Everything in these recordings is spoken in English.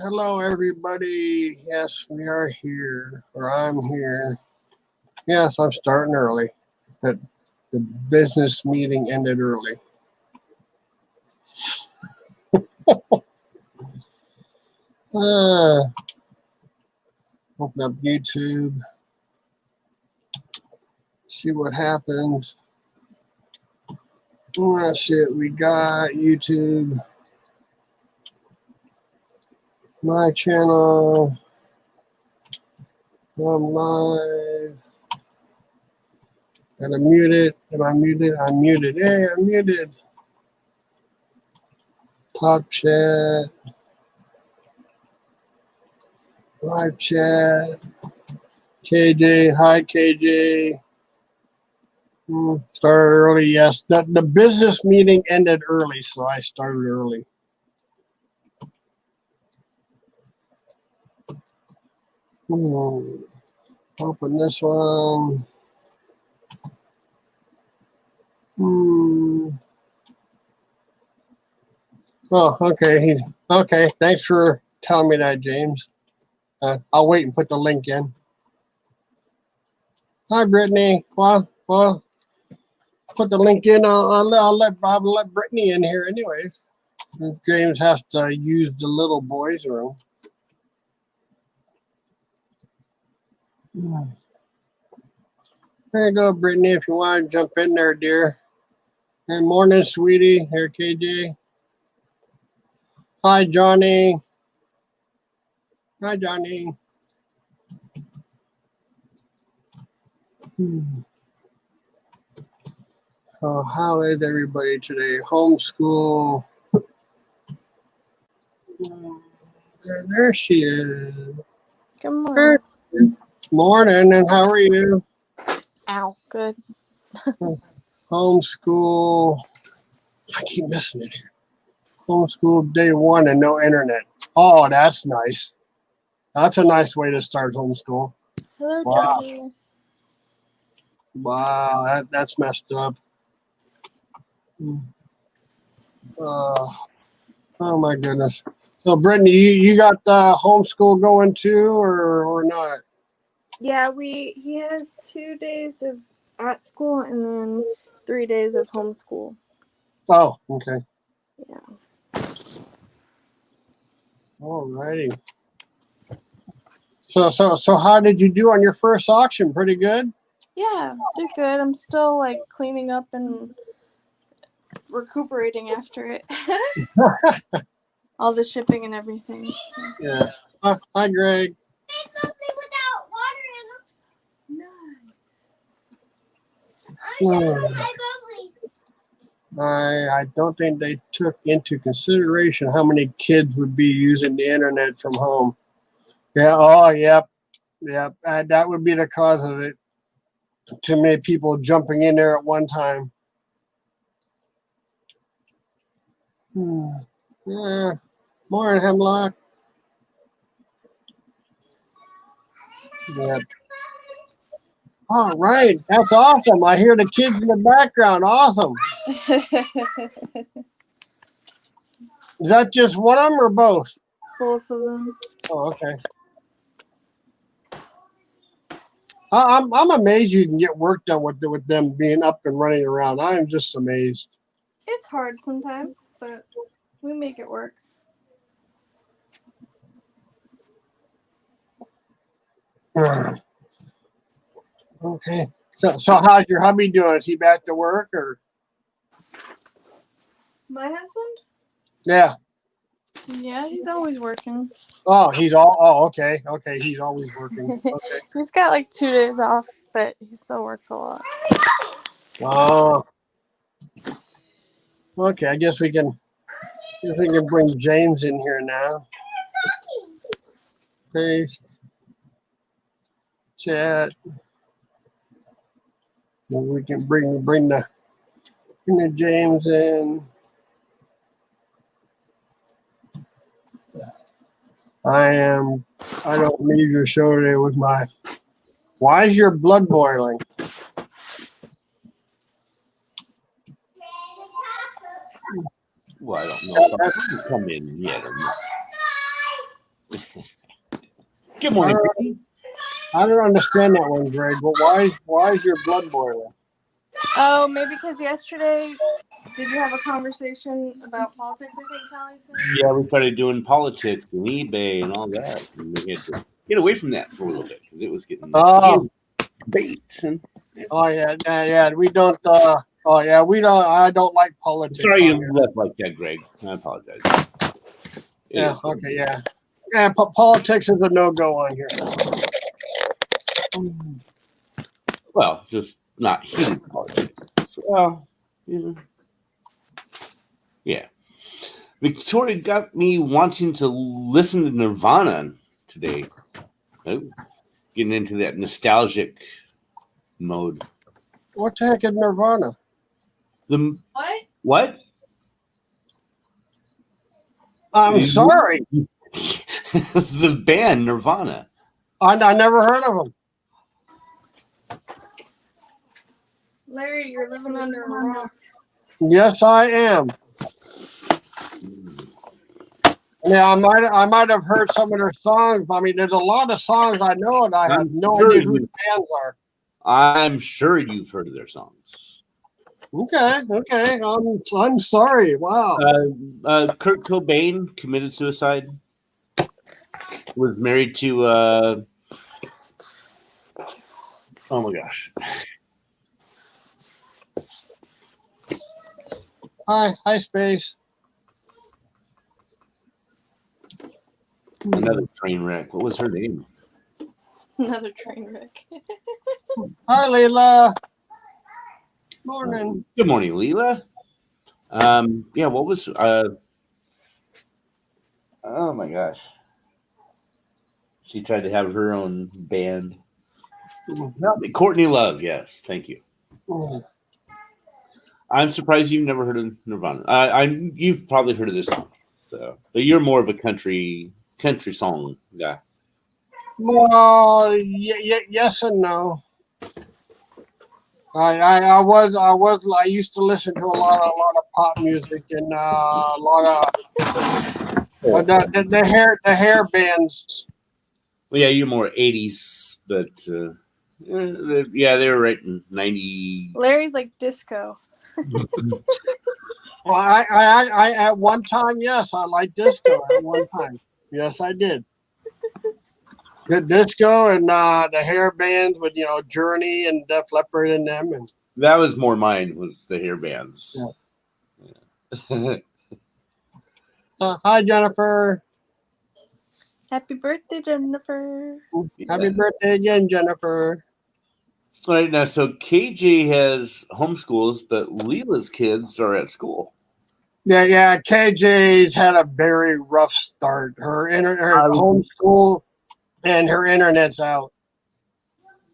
Hello, everybody. Yes, we are here, or I'm here. Yes, I'm starting early. But the business meeting ended early. uh, Open up YouTube, see what happens. That's it. We got YouTube, my channel. I'm live. Gotta mute it. Am I muted? I'm muted. Hey, I'm muted. Top chat. Live chat. KJ. Hi, KJ. Started early. Yes. The business meeting ended early, so I started early. Open this one. Oh, okay. Okay. Thanks for telling me that, James. I'll wait and put the link in. Hi, Brittany. Well, put the link in. I'll let Brittany in here anyways. James has to use the little boys' room. There you go, Brittany, if you want to jump in there, dear. Good morning, sweetie. Here, KJ. Hi, Johnny. Hi, Johnny. Oh, how is everybody today? Homeschool. There she is. Good morning. Morning, and how are you? Ow, good. Homeschool. I keep missing it here. Homeschool day one and no internet. Oh, that's nice. That's a nice way to start homeschool. Hello, Wow. Daddy. Wow, that's messed up. Oh my goodness. So Brittany, you got homeschool going too, or not? Yeah, he has 2 days of at school and then 3 days of homeschool. Oh, okay. Yeah. Alrighty. So how did you do on your first auction? Pretty good? Yeah, did good. I'm still like cleaning up and recuperating after it. All the shipping and everything. So. Yeah. Hi, Greg. Make something without water in them. I don't think they took into consideration how many kids would be using the internet from home. Yeah. Oh, yep. Yep. That would be the cause of it. Too many people jumping in there at one time. Yeah. Morning, Hemlock. Yep. All right. That's awesome. I hear the kids in the background. Awesome. Is that just one of them or both? Both of them. Oh, okay. I'm amazed you can get work done with them being up and running around. I am just amazed. It's hard sometimes, but we make it work. Okay. So how's your hubby doing? Is he back to work or? My husband? Yeah. Yeah, he's always working. Oh, he's all. Oh, okay. Okay, he's always working. Okay. He's got like 2 days off, but he still works a lot. Oh. Okay. I guess we can bring James in here now. Paste. Chat. Maybe we can bring the James in. I don't need your show today with my. Why is your blood boiling? Well, I don't know. hasn't come in yet. Good morning, Brittany. I don't understand that one, Greg. But why is your blood boiling? Oh, maybe because yesterday, did you have a conversation about politics? I think Callie said. Yeah, we started doing politics and eBay and all that. And we had to get away from that for a little bit because it was getting debates and. Oh yeah. We don't. We don't. I don't like politics. Sorry you on here. left like that, Greg. I apologize. Yeah. Okay. Yeah. Yeah. Politics is a no-go on here. Well, just not heated politics. Well, yeah. Victoria got me wanting to listen to Nirvana today. Oh, getting into that nostalgic mode. What the heck is Nirvana? What? I'm sorry. The band Nirvana. I never heard of them. Larry, you're living under a rock. Yes, I am. Yeah, I might have heard some of their songs. I mean, there's a lot of songs I know, and I have no idea who the bands are. I'm sure you've heard of their songs. Okay. I'm sorry. Wow. Kurt Cobain committed suicide. Was married to. Oh my gosh. Hi, Space. Another train wreck. What was her name? Another train wreck. Hi, Leila. Morning. Good morning, Leela. Yeah, what was oh my gosh. She tried to have her own band. Courtney Love, yes, thank you. I'm surprised you've never heard of Nirvana. You've probably heard of this song, so but you're more of a country song guy. Well, yes and no. I used to listen to a lot of pop music and a lot of the hair bands. Well, yeah, you're more 80s, but yeah, they were right in 90. Larry's like disco. Well, I at one time, yes, I liked disco at one time. Yes, I did. The disco and the hair bands with Journey and Def Leppard in them, and that was more mine. Was the hair bands? Yeah. Hi, Jennifer. Happy birthday, Jennifer. Happy birthday again, Jennifer. All right now, so KJ has homeschools, but Leela's kids are at school. Yeah. KJ's had a very rough start. Her homeschool and her internet's out.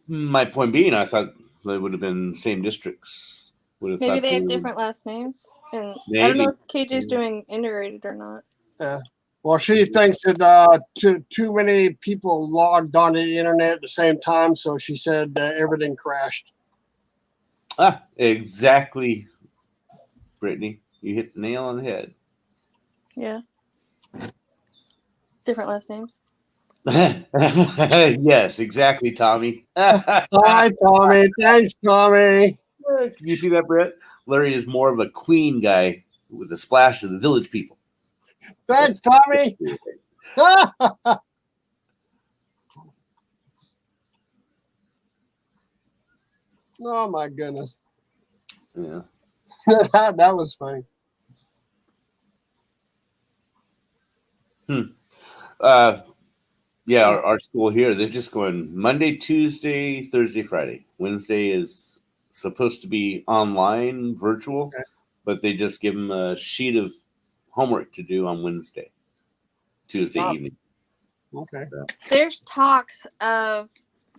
My point being, I thought they would have been same districts. Maybe they have different last names, and Maybe. I don't know if KJ's doing integrated or not. Yeah. Well, she thinks that too many people logged onto the internet at the same time, so she said everything crashed. Exactly, Brittany. You hit the nail on the head. Yeah. Different last names. Yes, exactly, Tommy. Hi, Tommy. Thanks, Tommy. Can you see that, Brett? Larry is more of a Queen guy with a splash of the Village People. Thanks, Tommy. Oh my goodness. Yeah. That was funny. Yeah, our school here, they're just going Monday, Tuesday, Thursday, Friday. Wednesday is supposed to be online, virtual, but they just give them a sheet of homework to do on Wednesday, Tuesday evening. Okay. There's talks of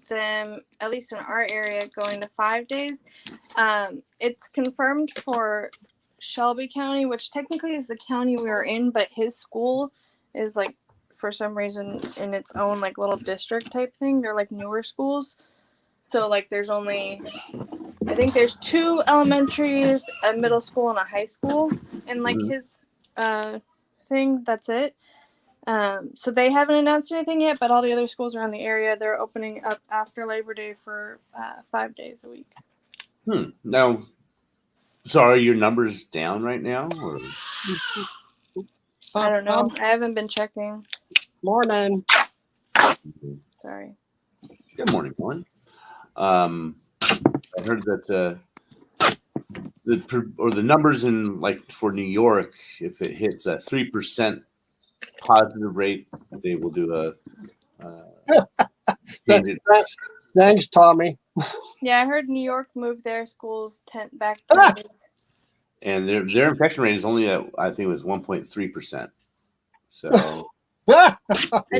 them, at least in our area, going to 5 days. It's confirmed for Shelby County, which technically is the county we were in, but his school is like, for some reason, in its own like little district type thing. They're like newer schools. So like there's only, I think there's 2 elementaries, a middle school, and a high school in like his thing. That's it. So they haven't announced anything yet, but all the other schools around the area, they're opening up after Labor Day for 5 days a week. Now, so are your numbers down right now? Or? I don't know. I haven't been checking. Morning. Sorry. Good morning, Lauren. I heard that the numbers in like for New York, if it hits a 3% positive rate, they will do Thanks, Tommy. Yeah, I heard New York moved their schools back 10 days. and their infection rate is only at, I think it was 1.3%. So I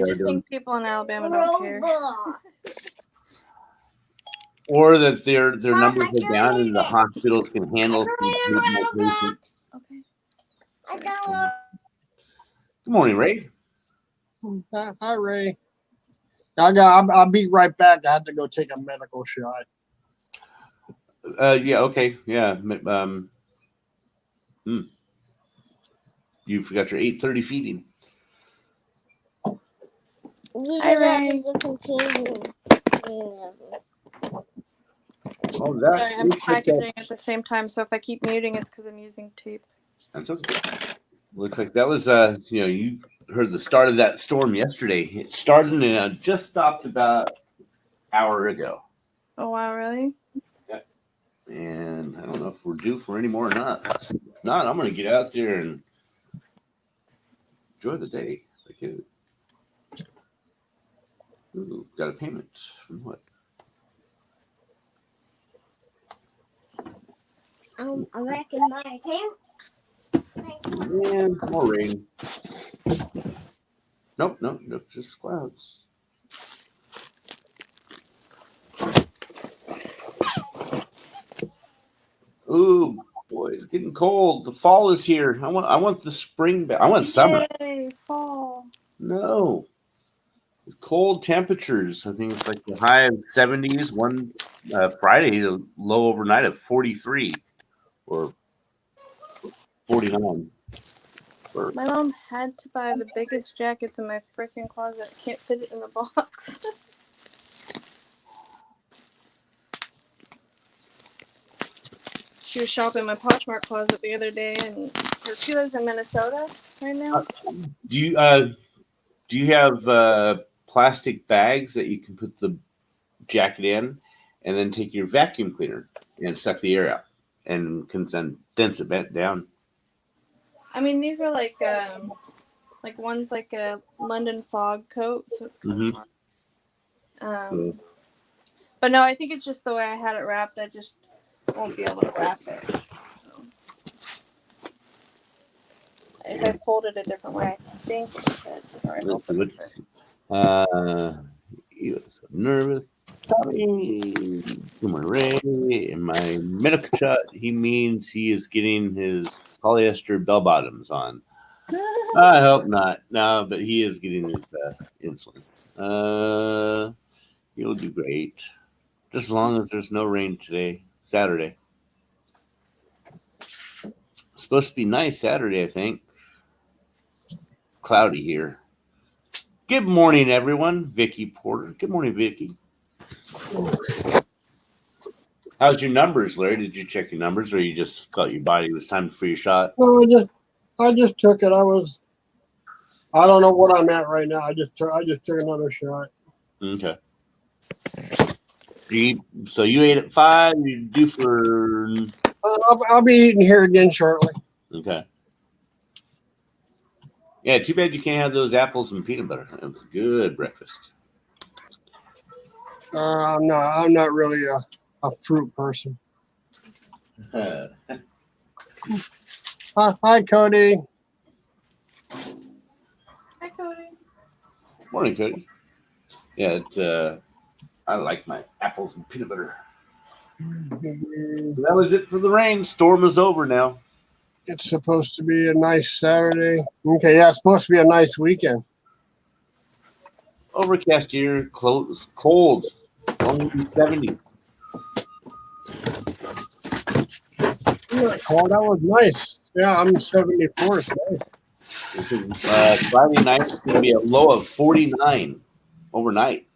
just think people in Alabama don't care. or that their numbers are down and the hospitals can handle some patients. Okay. I got Good morning, Ray. Hi, Ray. I'll be right back. I have to go take a medical shot. Yeah, okay. Yeah. You forgot your 8:30 feeding. Hi, Ray. Oh, Sorry, I'm packaging at the same time, so if I keep muting, it's because I'm using tape. That's okay. Looks like that was you heard the start of that storm yesterday. It started and just stopped about an hour ago. Oh wow, really? And I don't know if we're due for any more or not. If not, I'm gonna get out there and enjoy the day. Ooh, got a payment from what? I'm wrecking my account. And more rain. Nope, just clouds. Ooh, boy, it's getting cold. The fall is here. I want the spring back. I want summer. Yay, fall. No. Cold temperatures. I think it's like the high of 70s. One Friday, the low overnight of 43 or 49. My mom had to buy the biggest jackets in my freaking closet. Can't fit it in the box. She was shopping my Poshmark closet the other day, and she lives in Minnesota right now. Do you have plastic bags that you can put the jacket in, and then take your vacuum cleaner and suck the air out, and condense it back down? I mean, these are like one's like a London fog coat, so it's kind of But no, I think it's just the way I had it wrapped. I just won't be able to wrap it. So. If I fold it a different way, I think it's good. You were so nervous. Tommy, good morning, Ray. In my medical shot, he means he is getting his polyester bell bottoms on. I hope not. No, but he is getting his insulin. He'll do great. Just as long as there's no rain today, Saturday. It's supposed to be nice Saturday, I think. Cloudy here. Good morning, everyone. Vicky Porter. Good morning, Vicky. How's your numbers, Larry? Did you check your numbers, or you just felt your body was time for your shot? No, I just took it. I don't know what I'm at right now. I just took another shot. Okay. So you ate at 5. You due for? I'll be eating here again shortly. Okay. Yeah, too bad you can't have those apples and peanut butter. It was a good breakfast. I'm not really a fruit person. Hi, Hi, Cody. Hi, Cody. morning, Cody. Yeah, I like my apples and peanut butter. So that was it for the rain. Storm is over now. It's supposed to be a nice Saturday. Okay, yeah, it's supposed to be a nice weekend. Overcast here, cold, only 70s. Cold, that was nice. Yeah, I'm 74. It's nice. Friday night is going to be a low of 49 overnight.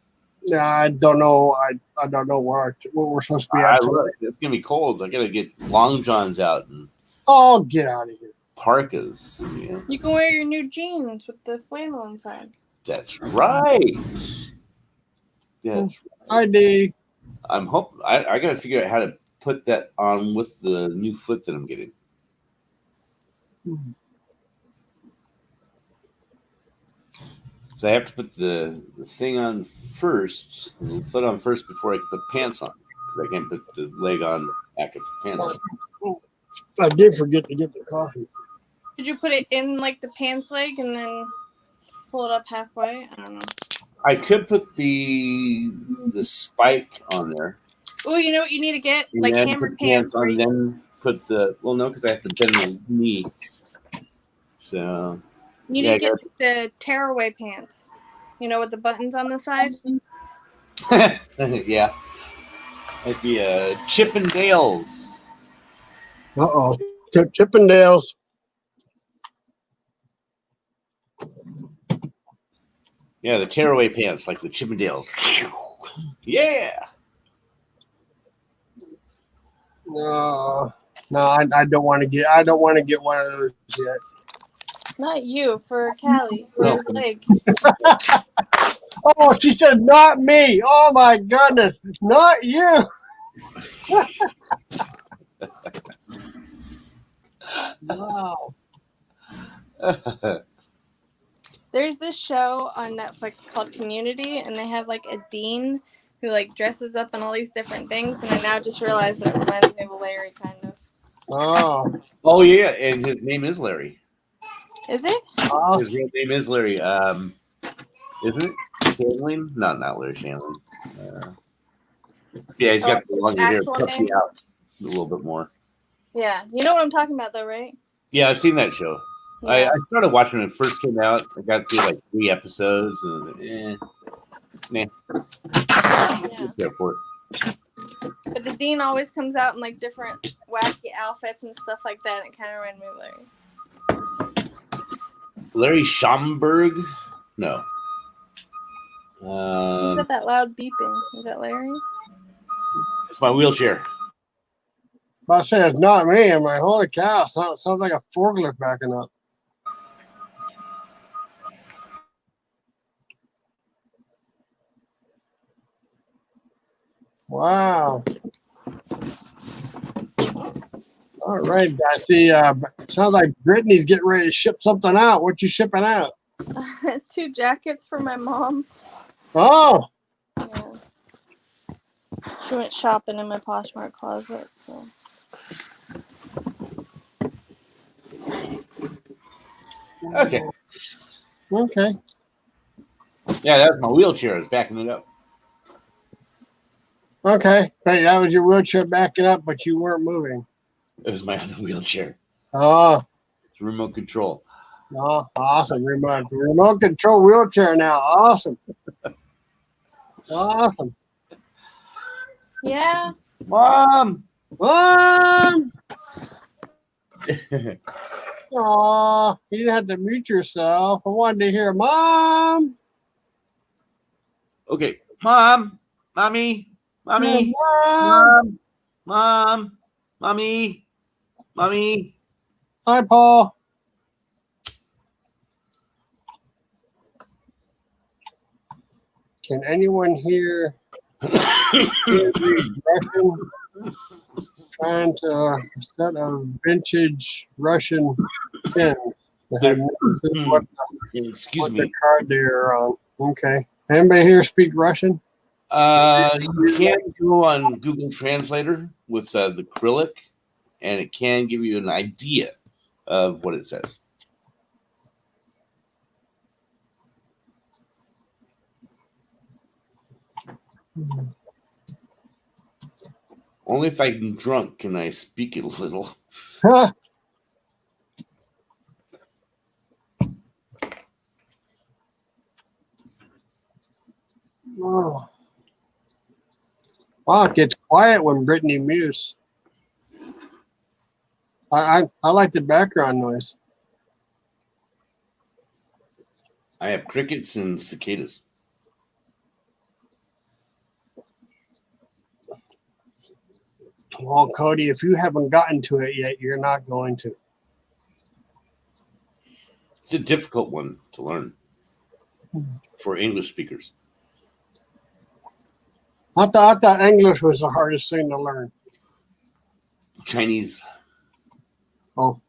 Yeah, I don't know. I don't know what we're supposed to be at. Look, it's going to be cold. I got to get long johns out and Oh, get out of here. parkas. Yeah. You can wear your new jeans with the flannel inside. That's right. Yes. ID. I'm hoping I got to figure out how to put that on with the new foot that I'm getting. So I have to put the thing on first, the foot on first before I can put pants on, because I can't put the leg on after the pants on. I did forget to get the coffee. Did you put it in like the pants leg and then pull it up halfway? I don't know. I could put the spike on there. Oh, you know what you need to get? And Like then hammer put pants. on, then put the no, because I have to bend my knee. So You need to get the tearaway pants. You know, with the buttons on the side. yeah, it'd be Chippendales. Uh-oh. Chippendales. Yeah, the tearaway pants, like the Chippendales. Yeah. No, I don't want to get. I don't want to get one of those yet. Not you, for Callie, for his leg. Oh, she said, "Not me." Oh my goodness, not you. Wow. There's this show on Netflix called Community, and they have like a dean who like dresses up in all these different things, and I now just realized that it reminds me of Larry, kind of. Oh yeah, and his name is Larry. Is it? His real name is Larry. Isn't it? Shanley? Not Larry Shanley. Yeah, he's got the longer hair. Cuts me out a little bit more. Yeah, you know what I'm talking about, though, right? Yeah, I've seen that show. Yeah. I started watching when it first came out. I got through like 3 episodes, and nah. Yeah. Go for it. But the dean always comes out in like different wacky outfits and stuff like that. And it kind of reminded me of Larry. Larry Schomburg? No. You got that loud beeping. Is that Larry? It's my wheelchair. I say it's not me. I'm like, holy cow! Sounds like a forklift backing up. Wow. All right, I see. Sounds like Brittany's getting ready to ship something out. What you shipping out? 2 jackets for my mom. Oh. Yeah. She went shopping in my Poshmark closet, so. Okay. Okay. Yeah, that's my wheelchair. I was backing it up. Okay. Hey, that was your wheelchair backing up, but you weren't moving. It was my other wheelchair. Oh. It's remote control. Oh, awesome. Remote control wheelchair now. Awesome. Awesome. Yeah. Mom! Mom! Aw, you didn't have to mute yourself. I wanted to hear Mom. Okay. Mom! Mommy! Mommy! Mom. Mom! Mommy! Mommy! Hi, Paul. Can anyone hear Russian trying to set a vintage Russian pin? What Excuse the me. card they're on? Okay. Anybody here speak Russian? You can go on Google Translator with the Cyrillic, and it can give you an idea of what it says. Only if I'm drunk can I speak it a little. Huh? Oh. Wow, it gets quiet when Brittany mutes. I like the background noise. I have crickets and cicadas. Well, Cody, if you haven't gotten to it yet, you're not going to. It's a difficult one to learn for English speakers. I thought English was the hardest thing to learn. Chinese. Oh.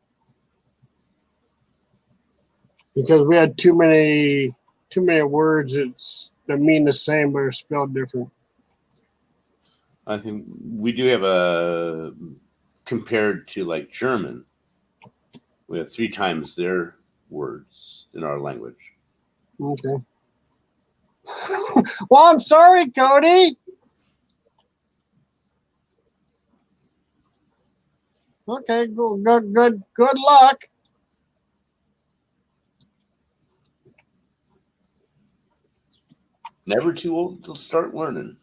Because we had too many words that mean the same but are spelled different. I think we do have a, compared to like German, we have 3 times their words in our language. Okay. Well, I'm sorry, Cody. Okay, good luck. Never too old to start learning.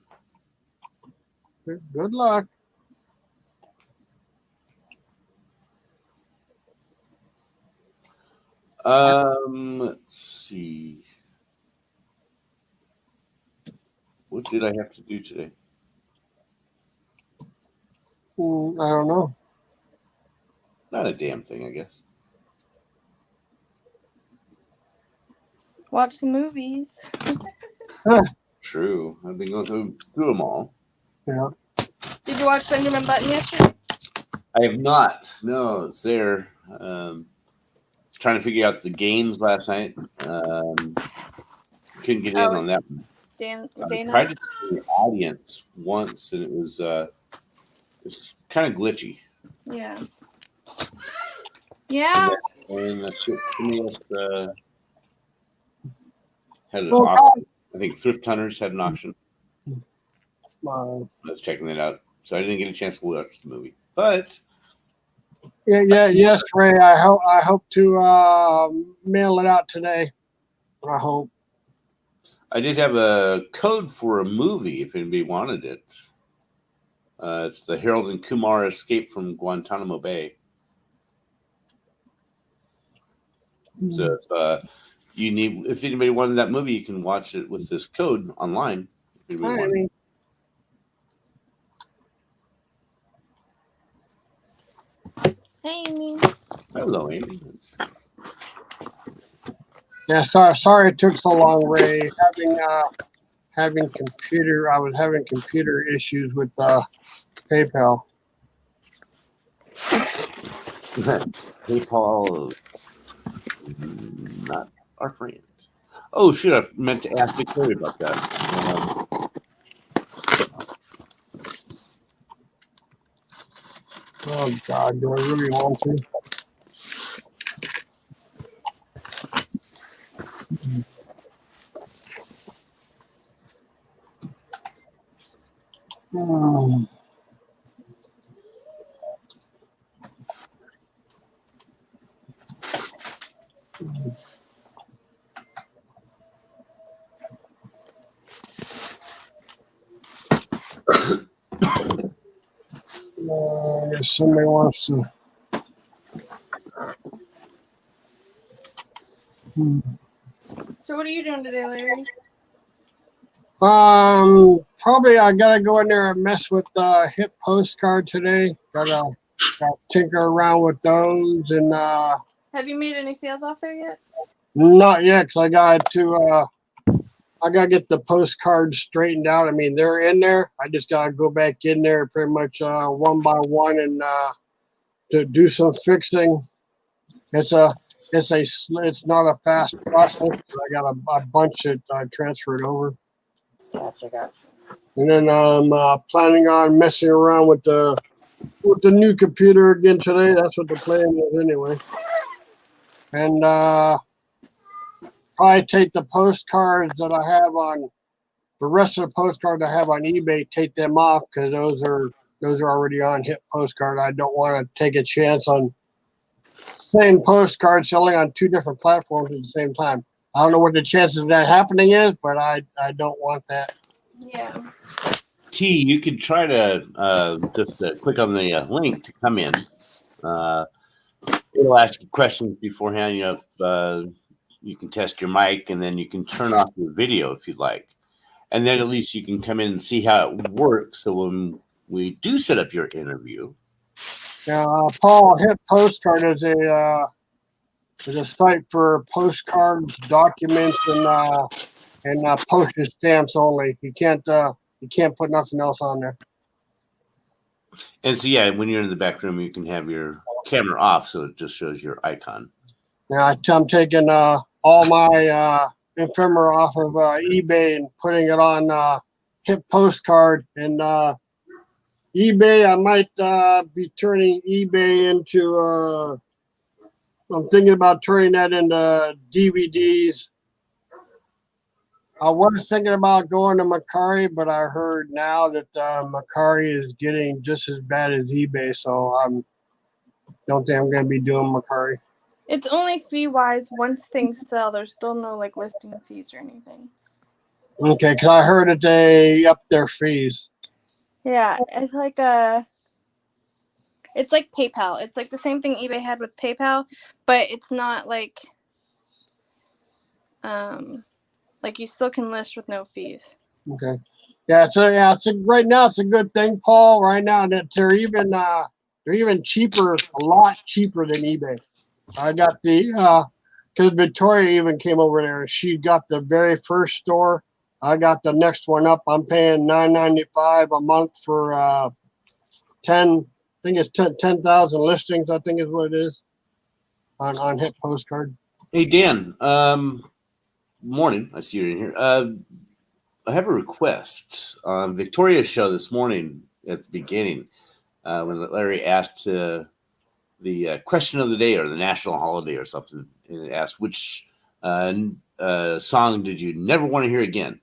Good luck. Let's see. What did I have to do today? I don't know. Not a damn thing, I guess. Watch some movies. True. I've been going through them all. Yeah. Did you watch Benjamin Button yesterday? I have not. No, it's there. Trying to figure out the games last night. Couldn't get in on that one. I Dana? tried to see the audience once, and it was kind of glitchy. Yeah. Yeah. And had an Well, auction. I think Thrift Hunters had an auction. I uh, was checking that out, so I didn't get a chance to watch the movie. But yes, Ray. I hope to mail it out today. I hope. I did have a code for a movie if anybody wanted it. It's the Harold and Kumar Escape from Guantanamo Bay. So if anybody wanted that movie, you can watch it with this code online. If anybody Hi, wanted. Amy. Hey, Amy. Hello, Amy. Yeah, sorry it took so long, Ray. Having computer, I was having computer issues with PayPal. PayPal, not our friend. Oh, shoot, I meant to ask Victoria about that. Oh God, do I really want to? I guess somebody wants to. So what are you doing today, Larry? Probably I gotta go in there and mess with the hip postcard today. Gotta tinker around with those and Have you made any sales off there yet? not yet, 'cause I gotta get the postcards straightened out. I mean, they're in there. I just gotta go back in there pretty much one by one and to do some fixing. It's not a fast process. I got a bunch that I transferred over. Gotcha. And then I'm planning on messing around with the new computer again today. That's what the plan is anyway. And probably take the postcards that I have on the rest of the postcards I have on eBay, take them off because those are already on Hip Postcard. I don't want to take a chance on same postcard selling on 2 different platforms at the same time. I don't know what the chances of that happening is, but I don't want that. Yeah. T, you could try to just click on the link to come in. It'll ask you questions beforehand. you can test your mic, and then you can turn off your video if you'd like. And then at least you can come in and see how it works. So when we do set up your interview. Now, Paul, Hip Postcard is a site for postcards, documents, and postage stamps only. You can't put nothing else on there. And so, yeah, when you're in the back room, you can have your camera off, so it just shows your icon. Now, I'm taking all my ephemera off of eBay and putting it on Hip Postcard. And eBay, I might be turning eBay into, I'm thinking about turning that into DVDs. I was thinking about going to Mercari, but I heard now that Mercari is getting just as bad as eBay, so I don't think I'm going to be doing Mercari. It's only fee-wise. Once things sell, there's still no like listing fees or anything. Okay, because I heard that they upped their fees. Yeah, it's like PayPal. It's like the same thing eBay had with PayPal, but it's not like you still can list with no fees. Okay, right now it's a good thing, Paul. Right now that they're even cheaper, a lot cheaper than eBay. I got because Victoria even came over there. She got the very first store. I got the next one up. I'm paying $9.95 a month for 10,000 listings. I think is what it is on Hip Postcard. Hey, Dan. Morning. I see you're in here. I have a request. On Victoria's show this morning at the beginning, when Larry asked the question of the day or the national holiday or something, and it asked which song did you never want to hear again?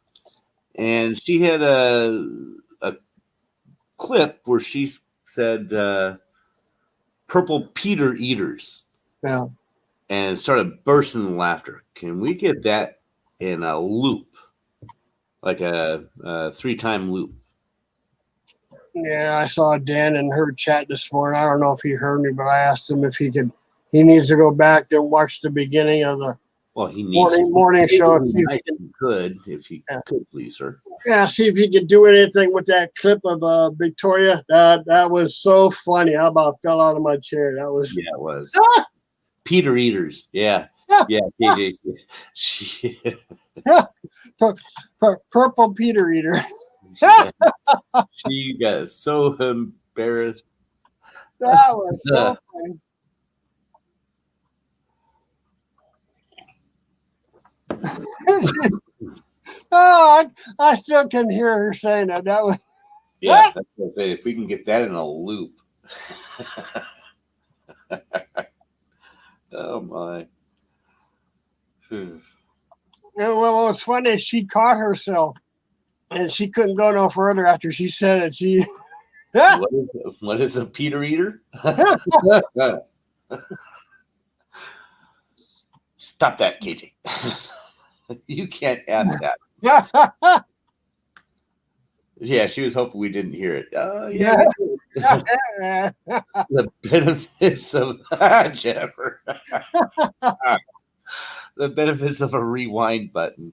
And she had a clip where she said Purple Peter Eaters. Yeah. And started bursting in laughter. Can we get that in a loop? Like a 3-time loop? Yeah, I saw Dan in her chat this morning. I don't know if he heard me, but I asked him if he needs to go back and watch the beginning of the he needs morning show. If he could, please, sir. Yeah, see if he could do anything with that clip of Victoria. That was so funny. I about fell out of my chair. That was. Yeah, it was. Peter Eaters. Yeah. Yeah, KJ. Purple Peter Eater. She got so embarrassed. That was so funny. I still can hear her saying that. That was. Yeah, that's what I'm saying. If we can get that in a loop. Oh my. And what was funny is she caught herself and she couldn't go no further after she said it. She what is a Peter Eater? Stop that, KJ. You can't ask that. Yeah, she was hoping we didn't hear it. Oh, yeah. The benefits of Jennifer. The benefits of a rewind button.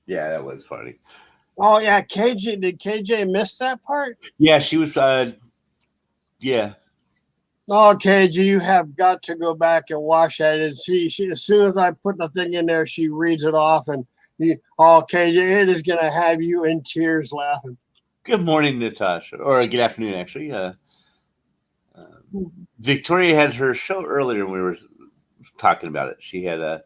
Yeah, that was funny. Oh yeah, KJ. Did KJ miss that part? Yeah, she was. Yeah. Oh, KJ, you have got to go back and watch that. And she as soon as I put the thing in there, she reads it off, and KJ, it is gonna have you in tears laughing. Good morning, Natasha, or good afternoon, actually. Victoria had her show earlier, and we were talking about it. She had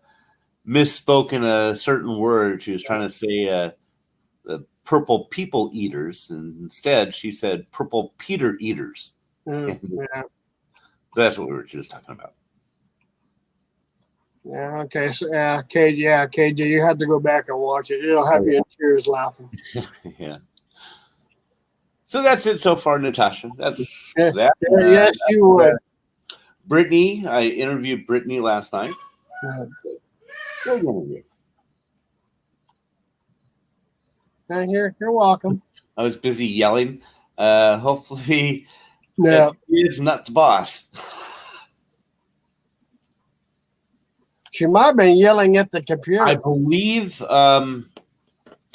misspoken a certain word. She was trying to say purple people eaters, and instead she said purple Peter Eaters. Yeah. So that's what we were just talking about. Yeah. Okay. So KJ, you have to go back and watch it. It'll have you in tears laughing. Yeah. So that's it so far, Natasha. That's that. Yes, you would. Brittany, I interviewed Brittany last night. Good interview. You're welcome. I was busy yelling. Hopefully, Yeah. it's not the boss. She might have been yelling at the computer. I believe. I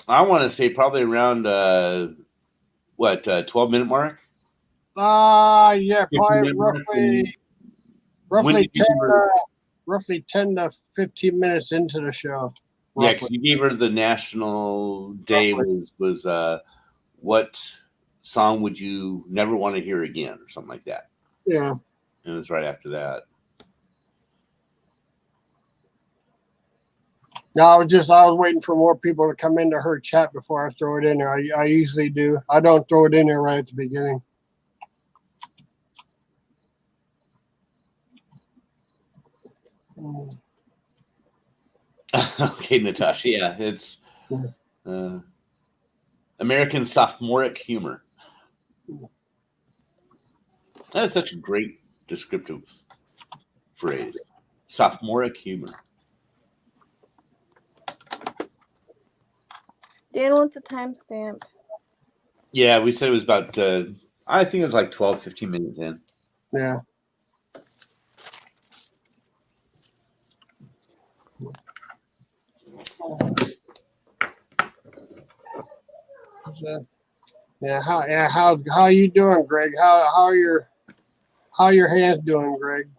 want to say probably around 12-minute mark. Yeah, 15 probably minute mark, and when roughly did you 10, give her- roughly 10 to 15 minutes into the show. Yeah, roughly. because you gave her the national day was what song would you never want to hear again or something like that. Yeah. And it was right after that. No, I was waiting for more people to come into her chat before I throw it in there. I usually do. I don't throw it in there right at the beginning. Okay, Natasha. Yeah, it's American sophomoric humor. That's such a great descriptive phrase. Sophomoric humor. Dan wants a timestamp. Yeah, we said it was about, I think it was like 12, 15 minutes in. Yeah. How you doing, Greg? How are your hands doing, Greg?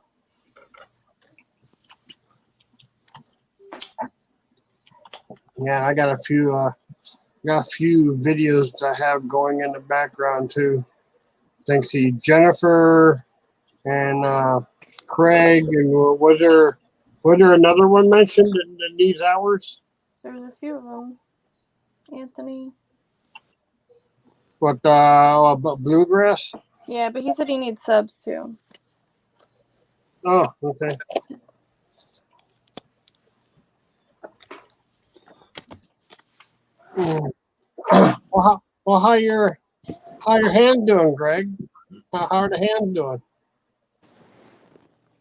Yeah, I got a few videos I have going in the background too. Thanks to Jennifer and Craig, and was there another one mentioned in these hours? There was a few of them. Anthony. What about bluegrass? Yeah, but he said he needs subs too. Oh, okay. Well, how your hands doing, Greg? How are the hands doing?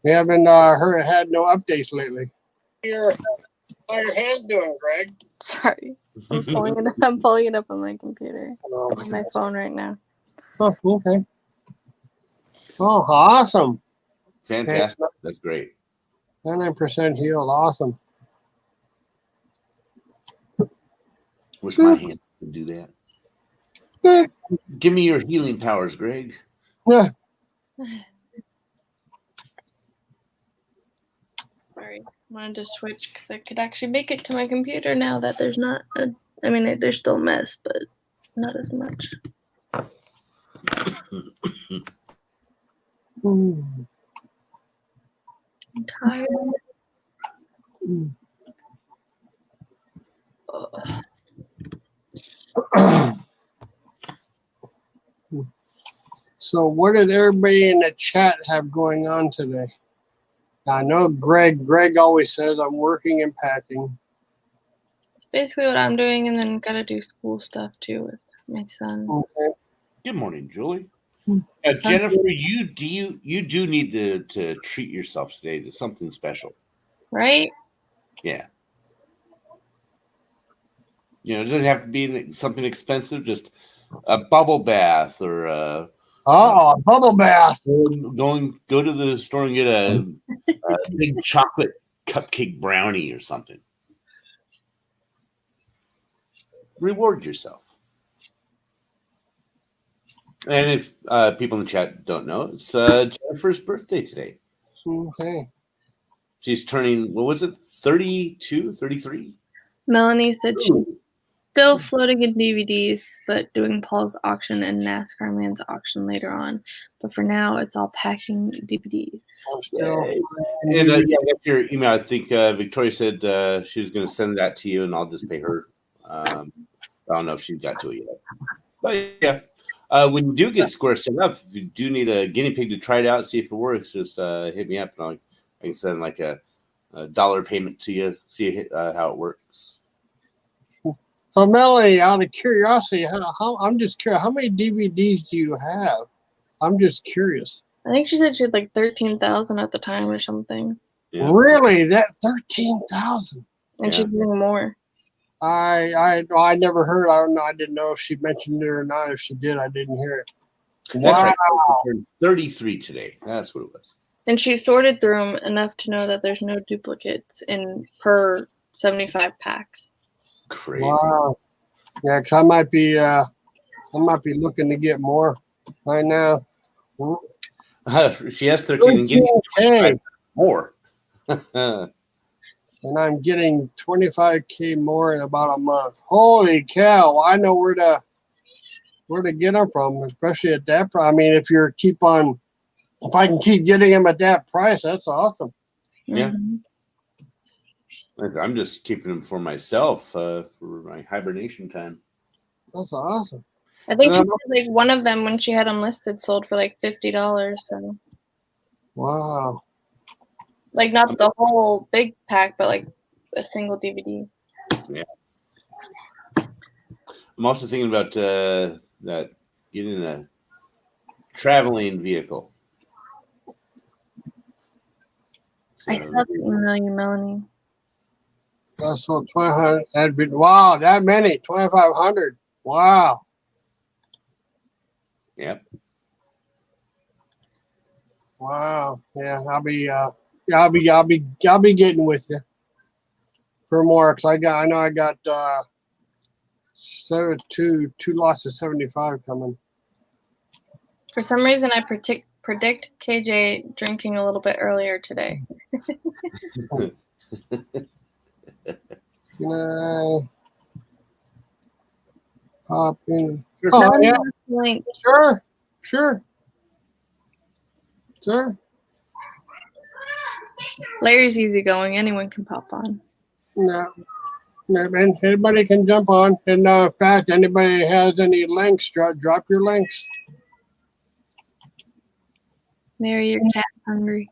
We haven't had no updates lately. How your hands doing, Greg? Sorry. I'm pulling it up on my computer. Oh, On my phone right now. oh, okay. Oh, awesome. Fantastic. That's great. 99% healed. Awesome. Wish my hand could do that. Good. Give me your healing powers, Greg. Yeah. Sorry. I wanted to switch because I could actually make it to my computer now that there's not there's still a mess, but not as much. Mm. I'm tired. Mm. So what did everybody in the chat have going on today? I know Greg always says I'm working and packing. It's basically what I'm doing, and then gotta do school stuff too with my son. Okay. Good morning, Julie. Hmm. Jennifer, you do need to treat yourself today to something special. Right? Yeah. You know, it doesn't have to be something expensive, just a bubble bath or a Bubble bath. go to the store and get a big chocolate cupcake brownie or something. Reward yourself. And if people in the chat don't know, it's Jennifer's birthday today. Okay. She's turning, what was it, 32, 33? Melanie said she's still floating in DVDs, but doing Paul's auction and NASCAR Man's auction later on. But for now, it's all packing DVDs. I'm still. And yeah, I got your email. I think Victoria said she was going to send that to you, and I'll just pay her. I don't know if she got to it yet. But yeah, when you do get Square set up, if you do need a guinea pig to try it out, see if it works, just hit me up, and I can send like a dollar payment to you, see how it works. So Melanie, out of curiosity, I'm just curious, how many DVDs do you have? I'm just curious. I think she said she had like 13,000 at the time or something. Yeah. Really? That 13,000? And she's doing more. I never heard. I don't know. I didn't know if she mentioned it or not. If she did, I didn't hear it. That's Wow. right. She turned 33 today. That's what it was. And she sorted through them enough to know that there's no duplicates in per 75 pack. Crazy. Wow. Yeah, 'cause I might be looking to get more right now. She has 13 and getting 13K, more. and I'm getting 25K more in about a month. Holy cow! I know where to get them from, especially at that price. I mean, if I can keep getting them at that price, that's awesome. Yeah. Mhm. I'm just keeping them for myself for my hibernation time. That's awesome. I think she Um, said, like one of them when she had them listed sold for like $50. So Wow. like not the whole big pack, but like a single DVD. I'm also thinking about that getting a traveling vehicle. I So, still have to email you, Melanie. That's what 2,500. Wow, that many 2,500. Wow. yep. Wow. Yeah, I'll be getting with you for more, 'cause I know I got two lots of 75 coming. For some reason, I predict KJ drinking a little bit earlier today. Can I pop in? Sure. Oh, Melanie yeah, has the link. sure. Larry's easygoing. Anyone can pop on. No, man, anybody can jump on. And in fact, anybody has any links, drop your links. Larry, your cat's hungry.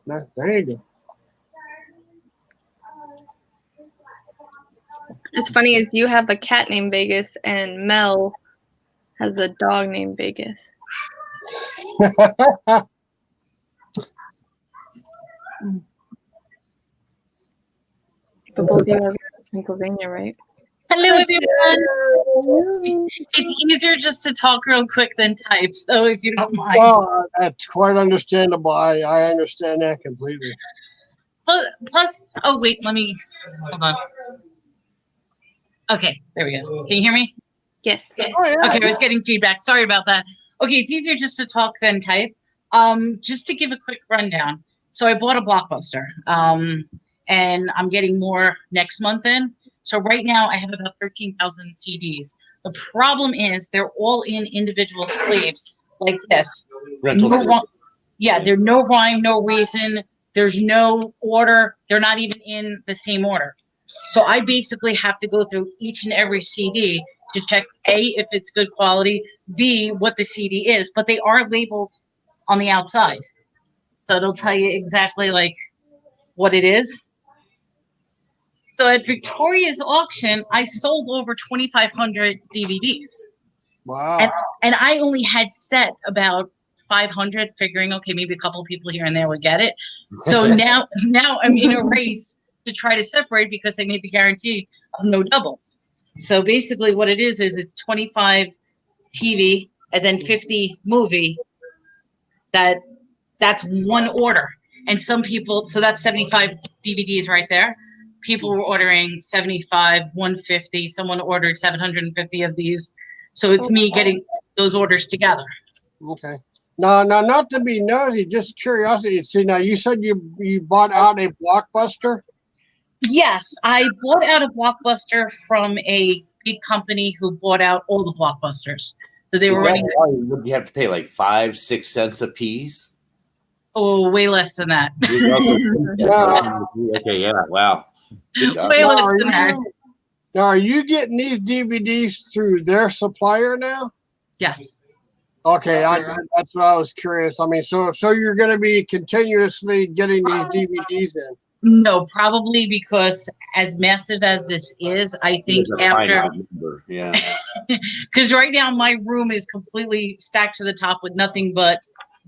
There you go. It's funny is you have a cat named Vegas and Mel has a dog named Vegas. But both of you live in Pennsylvania, right? Hello, everyone. It's easier just to talk real quick than type, so if you don't mind. Well, that's quite understandable. I understand that completely. Plus, oh wait, hold on. Okay, there we go. Can you hear me? Yes. Oh, yeah. Okay, I was getting feedback. Sorry about that. Okay, it's easier just to talk than type. Just to give a quick rundown. So I bought a Blockbuster, and I'm getting more next month in. So right now I have about 13,000 CDs. The problem is they're all in individual sleeves like this. Rental No sleeve. rhyme- yeah, there's no rhyme, no reason. There's no order. They're not even in the same order. So I basically have to go through each and every CD to check A, if it's good quality, B, what the CD is, but they are labeled on the outside. So it'll tell you exactly like what it is. So at Victoria's auction, I sold over 2,500 DVDs. Wow. And I only had set about 500, figuring, okay, maybe a couple people here and there would get it. So now I'm in a race to try to separate because I made the guarantee of no doubles. So basically what it is it's 25 TV and then 50 movie. That's one order. And some people, so that's 75 DVDs right there. People were ordering 75, 150. Someone ordered 750 of these. So it's me getting those orders together. Okay. No, not to be nosy, just curiosity. See, now you said you bought out a Blockbuster. Yes, I bought out a Blockbuster from a big company who bought out all the Blockbusters. So they were running, Would you have to pay like 5-6 cents a piece? way less than that. Okay, yeah, wow. Good job. Way Now, less than that. Now, are you getting these DVDs through their supplier now? Yes. Okay, that's what I was curious. I mean, so you're going to be continuously getting these DVDs in. No, probably because as massive as this is, I think There's a after, finite number, yeah. because right now my room is completely stacked to the top with nothing but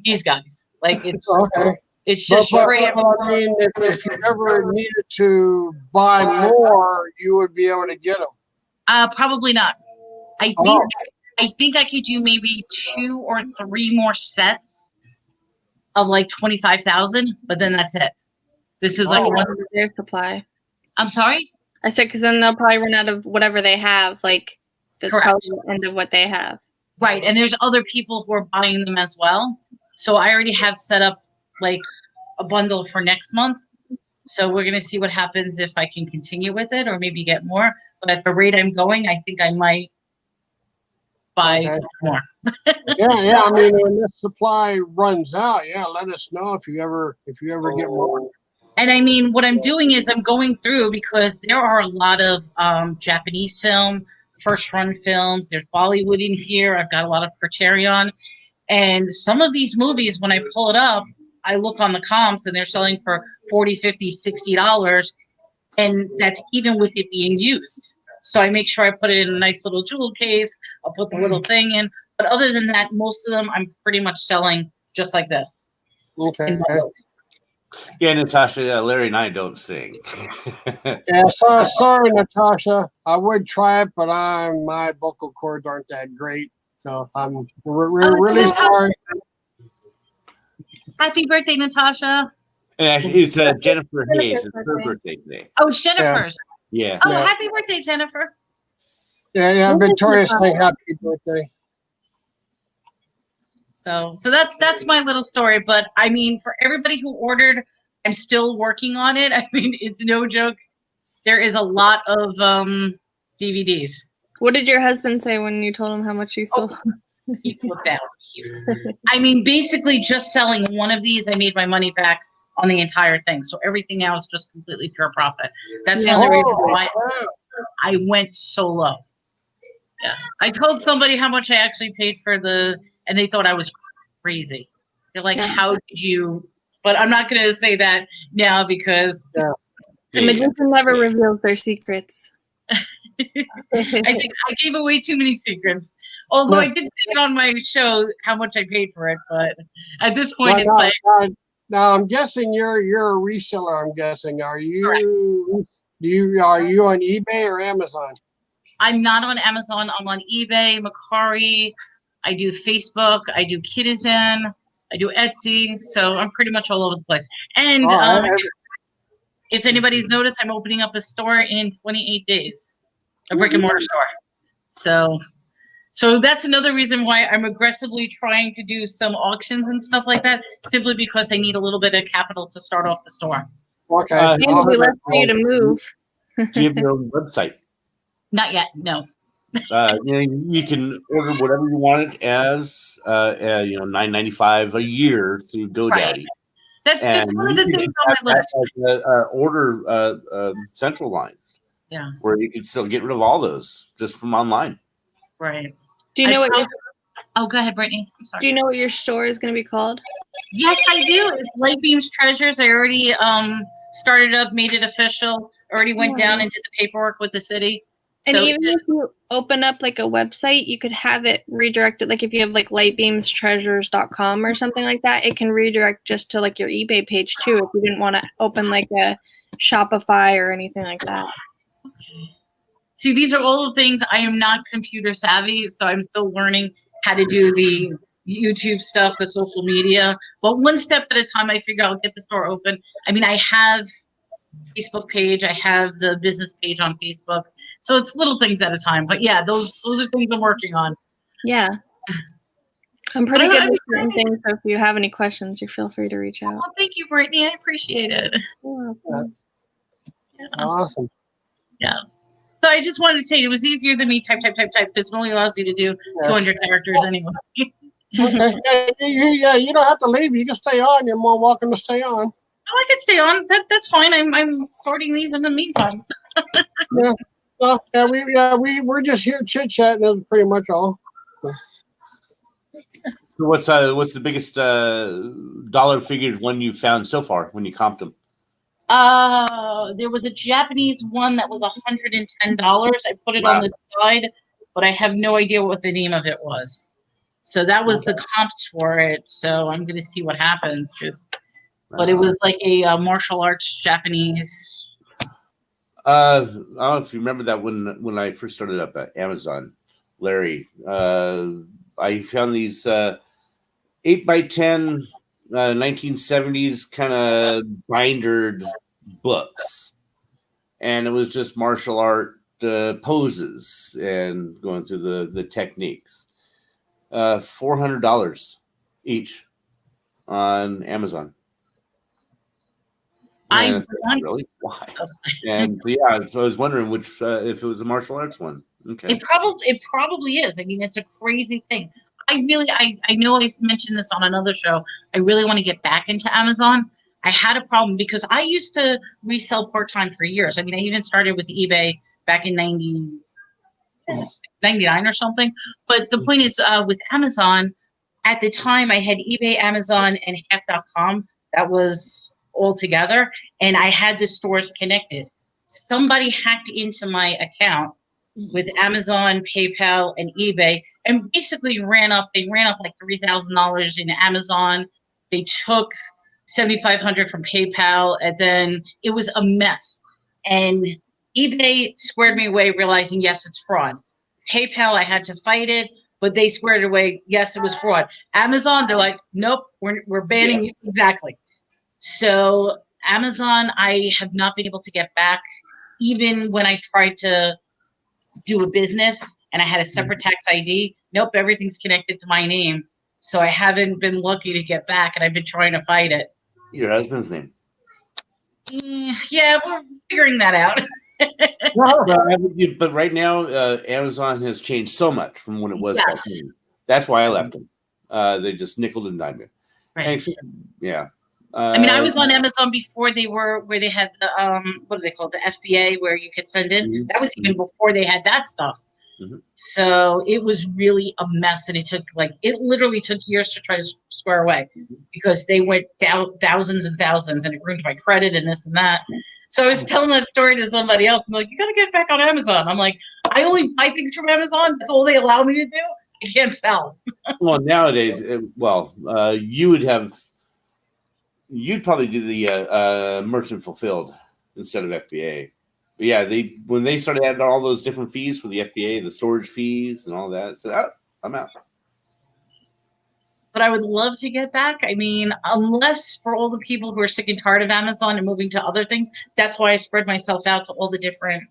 these guys. Like it's Okay. it's just But straight. I mean, if you ever needed to buy more, you would be able to get them. Probably not. I think I could do maybe 2 or 3 more sets of like 25,000, but then that's it. This is like Oh. one. Their supply. I'm sorry. I said because then they'll probably run out of whatever they have. Like that's Correct. probably the end of what they have. Right, and there's other people who are buying them as well. So I already have set up like a bundle for next month. So we're gonna see what happens if I can continue with it or maybe get more. But at the rate I'm going, I think I might buy Okay. more. Yeah. I mean, when this supply runs out, yeah, let us know if you ever get more. And I mean, what I'm doing is I'm going through because there are a lot of Japanese film, first run films. There's Bollywood in here. I've got a lot of Criterion. And some of these movies, when I pull it up, I look on the comps and they're selling for $40, $50, $60. And that's even with it being used. So I make sure I put it in a nice little jewel case. I'll put the little thing in. But other than that, most of them I'm pretty much selling just like this. Okay. in bundles. Yeah, Natasha, Larry and I don't sing. Yeah, sorry, Natasha. I would try it, but my vocal cords aren't that great, so we're really Natasha. sorry. Happy birthday, Natasha. And it's Jennifer Hayes. It's her birthday today. Oh, it's Jennifer's. Yeah. Oh, Yeah. happy birthday, Jennifer. Yeah, Victoria saying happy birthday. So that's my little story. But I mean, for everybody who ordered, I'm still working on it. I mean, it's no joke. There is a lot of DVDs. What did your husband say when you told him how much you sold? He flipped out. I mean, basically, just selling one of these, I made my money back on the entire thing. So everything else just completely pure profit. That's one of the reasons why I went so low. Yeah, I told somebody how much I actually paid for and they thought I was crazy. They're like, "How did you?" But I'm not going to say that now because The magician never reveals their secrets. I think I gave away too many secrets. Although I did say it on my show how much I paid for it, but at this point, it's like now I'm guessing you're a reseller. I'm guessing. Are you? Correct. Are you on eBay or Amazon? I'm not on Amazon. I'm on eBay, Mercari. I do Facebook. I do Kitizen. I do Etsy. So I'm pretty much all over the place. And if anybody's noticed, I'm opening up a store in 28 days, a brick and mortar store. So that's another reason why I'm aggressively trying to do some auctions and stuff like that, simply because I need a little bit of capital to start off the store. Okay. And it'll be less for you to move. Do you have your own website? Not yet, no. You can order whatever you want it as, $9.95 a year through GoDaddy. Right. That's one of the things on my list. Order centralized. Yeah. Where you can still get rid of all those just from online. Right. Do you know what? Oh, go ahead, Brittany. I'm sorry. Do you know what your store is going to be called? Yes, I do. It's Light Beams Treasures. I already started up, made it official. Already went down and did the paperwork with the city. And So even if you open up like a website, you could have it redirected. Like if you have like lightbeamstreasures.com or something like that, it can redirect just to like your eBay page too. If you didn't want to open like a Shopify or anything like that. see, these are all the things. I am not computer savvy, so I'm still learning how to do the YouTube stuff, the social media. But one step at a time, I figure I'll get the store open. I mean, I have Facebook page. I have the business page on Facebook. So it's little things at a time. But yeah, those are things I'm working on. Yeah. I'm pretty good with certain things, so if you have any questions, you feel free to reach out. Well, thank you, Brittany. I appreciate it. You're welcome. Awesome. Yeah. So I just wanted to say it was easier than me type, because it only allows you to do 200 characters anyway. Okay. Yeah, you don't have to leave. You can stay on. You're more welcome to stay on. Oh, I can stay on. That's fine. I'm sorting these in the meantime. Yeah. So, we're just here chit chatting. That's pretty much all. So what's the biggest dollar figure one you found so far when you comped them? There was a Japanese one that was $110. I put it on the side, but I have no idea what the name of it was. So that was the comps for it. So I'm going to see what happens. But it was like a martial arts Japanese. I don't know if you remember that when I first started up at Amazon, Larry. I found these 8x10 1970s kind of bindered books, and it was just martial art poses and going through the techniques. $400 each on Amazon. I And want really why? And yeah, so I was wondering which if it was a martial arts one. Okay. It probably is. I mean, it's a crazy thing. I know I mentioned this on another show. I really want to get back into Amazon. I had a problem because I used to resell part-time for years. I mean, I even started with eBay back in 99 or something. But the point is, with Amazon, at the time I had eBay, Amazon, and half.com. That was all together. And I had the stores connected. Somebody hacked into my account with Amazon, PayPal, and eBay, and basically ran up like $3,000 in Amazon. They took $7,500 from PayPal, and then it was a mess. And eBay squared me away, realizing yes, it's fraud. PayPal, I had to fight it, but they squared it away. Yes, it was fraud. Amazon, they're like, nope, we're banning you. Exactly. So Amazon, I have not been able to get back, even when I tried to do a business and I had a separate tax ID. Nope, everything's connected to my name. So I haven't been lucky to get back, and I've been trying to fight it. Your husband's name. Yeah, we're figuring that out. But right now, Amazon has changed so much from when it was back Yes. then. That's why I left them. They just nickel and dimed me. Right. Yeah. I mean, I was on Amazon before they were where they had the what do they call it, the FBA, where you could send in. Mhm. That was even before they had that stuff. Mhm. So it was really a mess, and it literally took years to try to square away because they went down thousands and thousands, and it ruined my credit and this and that. So I was telling that story to somebody else, and like, you got to get back on Amazon. I'm like, I only buy things from Amazon. That's all they allow me to do. I can't sell. Well, nowadays, you'd probably do the merchant fulfilled instead of FBA. But yeah, when they started adding all those different fees for the FBA, the storage fees and all that, said, "Oh, I'm out." But I would love to get back. I mean, unless for all the people who are sick and tired of Amazon and moving to other things, that's why I spread myself out to all the different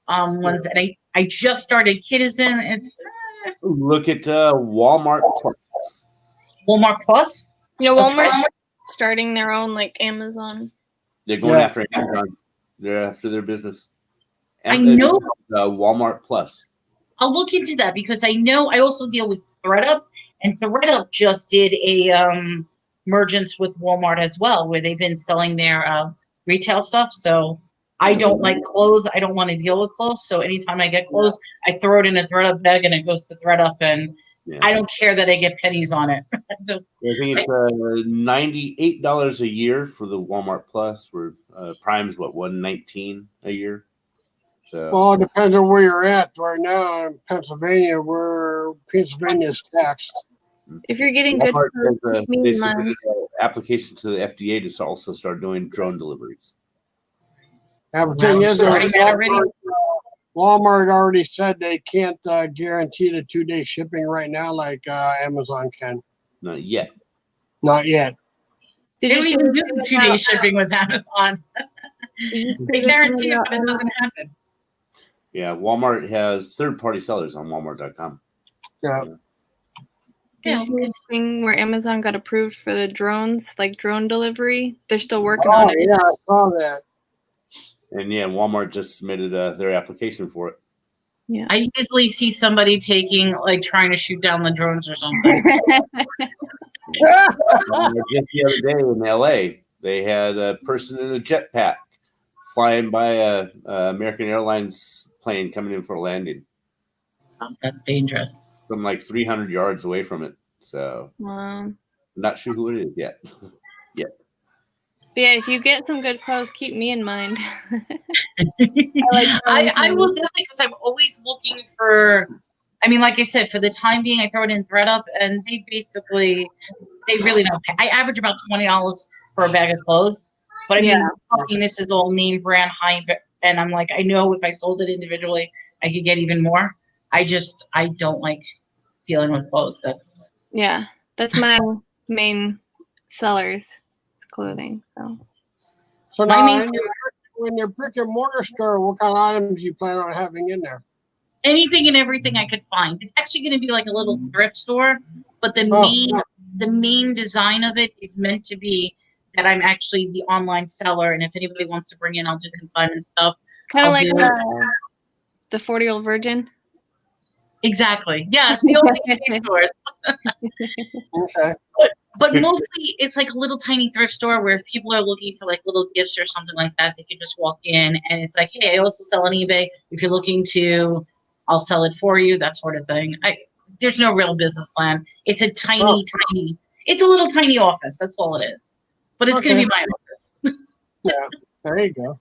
ones. And I just started Kitizen. It's Look at Walmart Plus. Walmart Plus. You know, Walmart starting their own like Amazon. They're going Yeah. after Amazon. They're after their business. I know. Walmart Plus. I'll look into that because I know I also deal with ThreadUp, and ThreadUp just did a mergence with Walmart as well, where they've been selling their retail stuff. So I don't like clothes. I don't want to deal with clothes. So anytime I get clothes, I throw it in a ThreadUp bag and it goes to ThreadUp, and Yeah. I don't care that I get pennies on it. Just- I think it's $98 a year for the Walmart Plus. Where Prime's $119 a year. So Well, it depends on where you're at. Right now in Pennsylvania, where Pennsylvania's taxed. If you're getting good Walmart food, has, keep me they in mind. submitted an application to the FDA to also start doing drone deliveries. Now, the thing is, Starting that already? Walmart already said they can't guarantee the 2-day shipping right now like Amazon can. Not yet. Not yet. Did They you don't see even do the the thing 2-day about- shipping with Amazon. did you see They the guarantee thing it, about but it doesn't happen. Yeah, Walmart has third-party sellers on Walmart.com. Yeah. Did you see Yeah. the thing where Amazon got approved for the drones, like drone delivery? They're still working Oh, on it. yeah, I saw that. And yeah, Walmart just submitted their application for it. I usually see somebody trying to shoot down the drones or something. Just the other day in LA, they had a person in a jetpack flying by a American Airlines plane coming in for a landing That's dangerous. from like 300 yards away from it. So Wow. I'm not sure who it is yet. But yeah, if you get some good clothes, keep me in mind. I will definitely, because I'm always looking for. I mean, like I said, for the time being, I throw it in ThreadUp, and they really don't pay. I average about $20 for a bag of clothes, but I mean, Yeah. fucking this is all name brand, high, and I'm like, I know if I sold it individually, I could get even more. I don't like dealing with clothes. Yeah, that's my main sellers' clothing. So So My now, main- in your brick and mortar store, what kind of items you plan on having in there? Anything and everything I could find. It's actually going to be like a little thrift store, but the main design of it is meant to be that I'm actually the online seller, and if anybody wants to bring in, I'll do consignment stuff. kind I'll of like do- the 40-year-old virgin. Exactly. Yes, the old DVD stores. Okay. But mostly it's like a little tiny thrift store where if people are looking for like little gifts or something like that, they can just walk in and it's like, hey, I also sell on eBay. If you're looking to, I'll sell it for you, that sort of thing. There's no real business plan. It's a tiny, it's a little tiny office. That's all it is. But it's going to be my office. Yeah. There you go.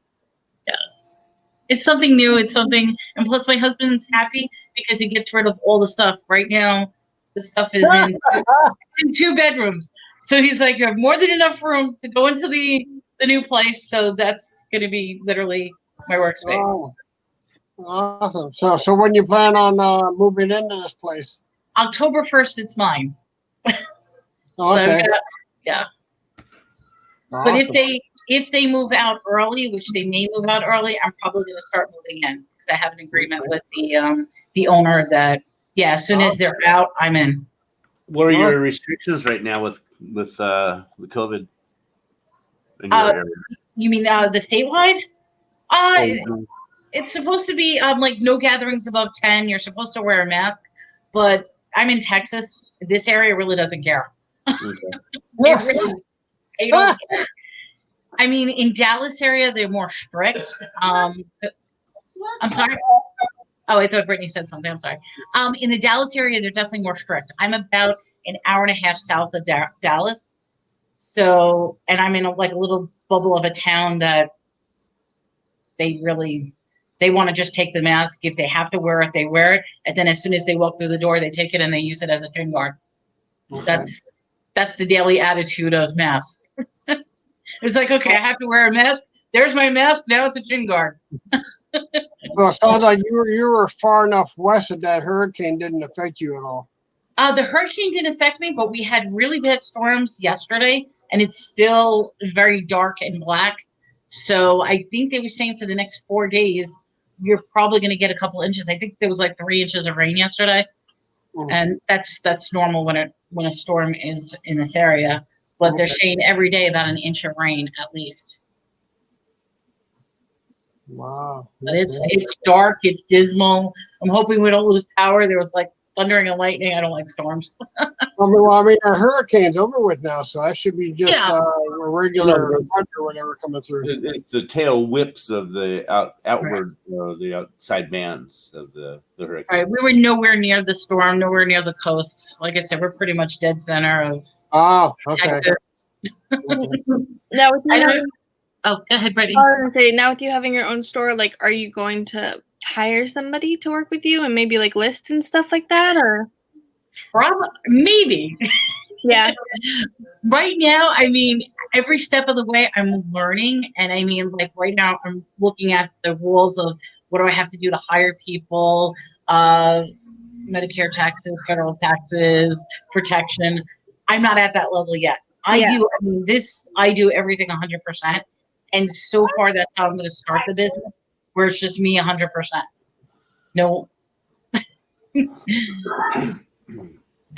It's something new. It's something, and plus my husband's happy because he gets rid of all the stuff. Right now, the stuff is in 2 bedrooms. So he's like, you have more than enough room to go into the new place. So that's going to be literally my workspace. Oh, awesome. So when you plan on moving into this place? October 1st, it's mine. Oh, okay. Yeah. Awesome. But if they move out early, which they may move out early, I'm probably going to start moving in because I have an agreement with the owner that as soon as they're out, I'm in. What are your restrictions right now with the COVID in your area? You mean the statewide? It's supposed to be like no gatherings above 10. You're supposed to wear a mask, but I'm in Texas. This area really doesn't care. They don't care. I mean, in Dallas area, they're more strict. I'm sorry. Oh, I thought Brittany said something. I'm sorry. In the Dallas area, they're definitely more strict. I'm about an hour and a half south of Dallas. So, and I'm in a little bubble of a town that they want to just take the mask. If they have to wear it, they wear it. And then as soon as they walk through the door, they take it and they use it as a chin guard. Okay. That's the daily attitude of masks. It's like, okay, I have to wear a mask. There's my mask. Now it's a chin guard. Well, it sounds like you were far enough west that that hurricane didn't affect you at all. The hurricane didn't affect me, but we had really bad storms yesterday, and it's still very dark and black. So I think they were saying for the next 4 days, you're probably going to get a couple inches. I think there was like 3 inches of rain yesterday, and that's normal when a storm is in this area. But they're saying every day about an inch of rain at least. Wow. But it's dark, it's dismal. I'm hoping we don't lose power. There was like thundering and lightning. I don't like storms. I mean, our hurricane's over with now, so that should be just a regular winter or whatever coming through. It's the tail whips of the outward, the outside bands of the hurricane. Right, we were nowhere near the storm, nowhere near the coast. Like I said, we're pretty much dead center of Texas. Now with you go ahead, Brittany. I was gonna say, now with you having your own store, like, are you going to hire somebody to work with you and maybe like list and stuff like that, or? Probably, maybe. Yeah. Right now, I mean, every step of the way I'm learning. And I mean, like right now I'm looking at the rules of what do I have to do to hire people, Medicare taxes, federal taxes, protection. I'm not at that level yet. I do everything 100%. And so far, that's how I'm going to start the business, where it's just me 100%. No.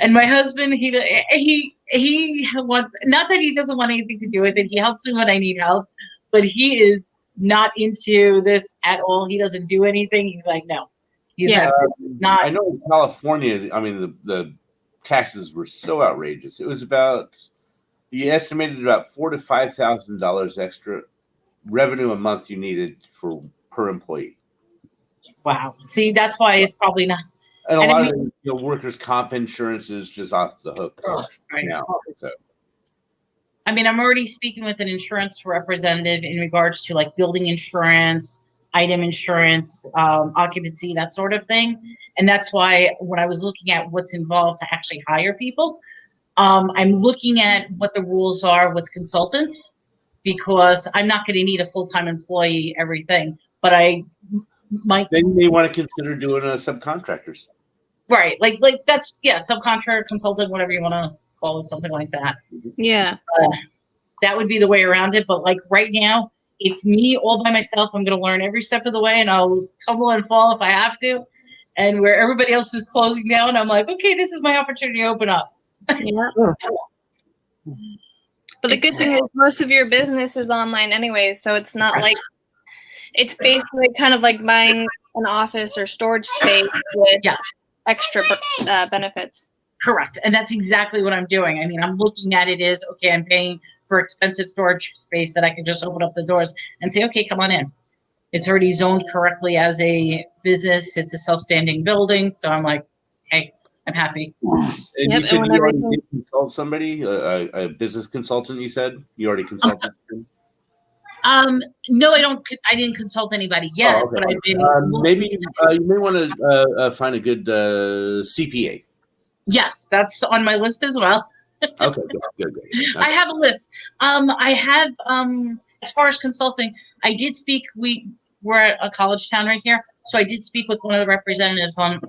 And my husband, he wants, not that he doesn't want anything to do with it. He helps me when I need help, but he is not into this at all. He doesn't do anything. He's like, no. He's not. I know in California, I mean, the taxes were so outrageous. It was you estimated about $4,000 to $5,000 extra revenue a month you needed per employee. Wow. See, that's why it's probably not. And a lot of workers' comp insurance is just off the hook right now. So. I mean, I'm already speaking with an insurance representative in regards to like building insurance, item insurance, occupancy, that sort of thing. And that's why when I was looking at what's involved to actually hire people, I'm looking at what the rules are with consultants, because I'm not going to need a full-time employee, everything, but I might. Then you may want to consider doing subcontractors. Right. Like that's, subcontractor, consultant, whatever you want to call it something like that. Yeah. That would be the way around it. But like right now, it's me all by myself. I'm going to learn every step of the way, and I'll tumble and fall if I have to. And where everybody else is closing down, I'm like, okay, this is my opportunity to open up. Yeah. But the good thing is most of your business is online anyway, so it's not like it's basically kind of like buying an office or storage space with Yeah. extra benefits. Correct. And that's exactly what I'm doing. I mean, I'm looking at it as, okay, I'm paying for expensive storage space that I can just open up the doors and say, okay, come on in. It's already zoned correctly as a business. It's a self-standing building. So I'm like, hey, I'm happy. And Yep, you said and when you already everything- did consult somebody, a business consultant. You said you already consulted. them? No, I didn't consult anybody yet, Oh, okay. but I've been Maybe looking- you may want to find a good CPA. Yes, that's on my list as well. Okay, good. I have a list. I have as far as consulting, I did speak. We're at a college town right here, so I did speak with one of the representatives on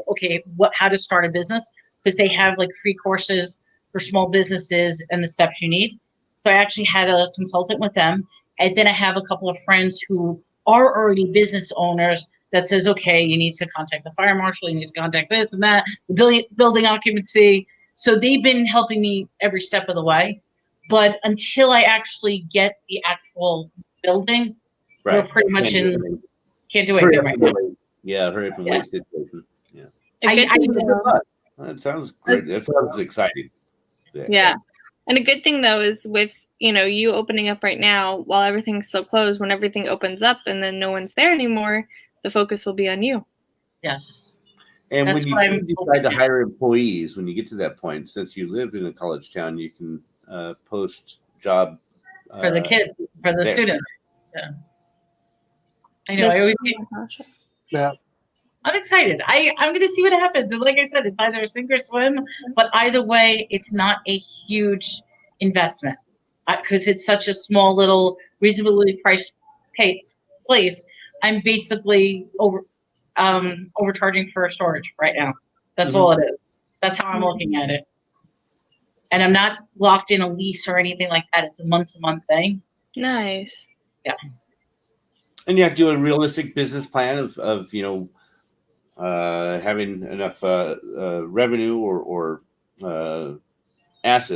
how to start a business, because they have like free courses for small businesses and the steps you need. So I actually had a consultant with them, and then I have a couple of friends who are already business owners that says, okay, you need to contact the fire marshal, you need to contact this and that, the building occupancy. So they've been helping me every step of the way. But until I actually get the actual building, we're pretty much can't do anything right now. Yeah, hurry up and wait situation. Yeah. A good thing, though- That sounds great. That sounds exciting. Yeah. And a good thing though is with, you opening up right now while everything's still closed, when everything opens up and then no one's there anymore, the focus will be on you. Yes. And That's when what you I'm do decide to hire employees, when you get to that point, since you live in a college town, you can post job For the kids, for the there. students. Yeah. I know. I always Yeah. I'm excited. I'm going to see what happens. And like I said, it's either sink or swim, but either way, it's not a huge investment because it's such a small little reasonably priced place. I'm basically overcharging for storage right now. That's all it is. That's how I'm looking at it. And I'm not locked in a lease or anything like that. It's a month-to-month thing. Nice. Yeah. And you have to do a realistic business plan of having enough revenue or cash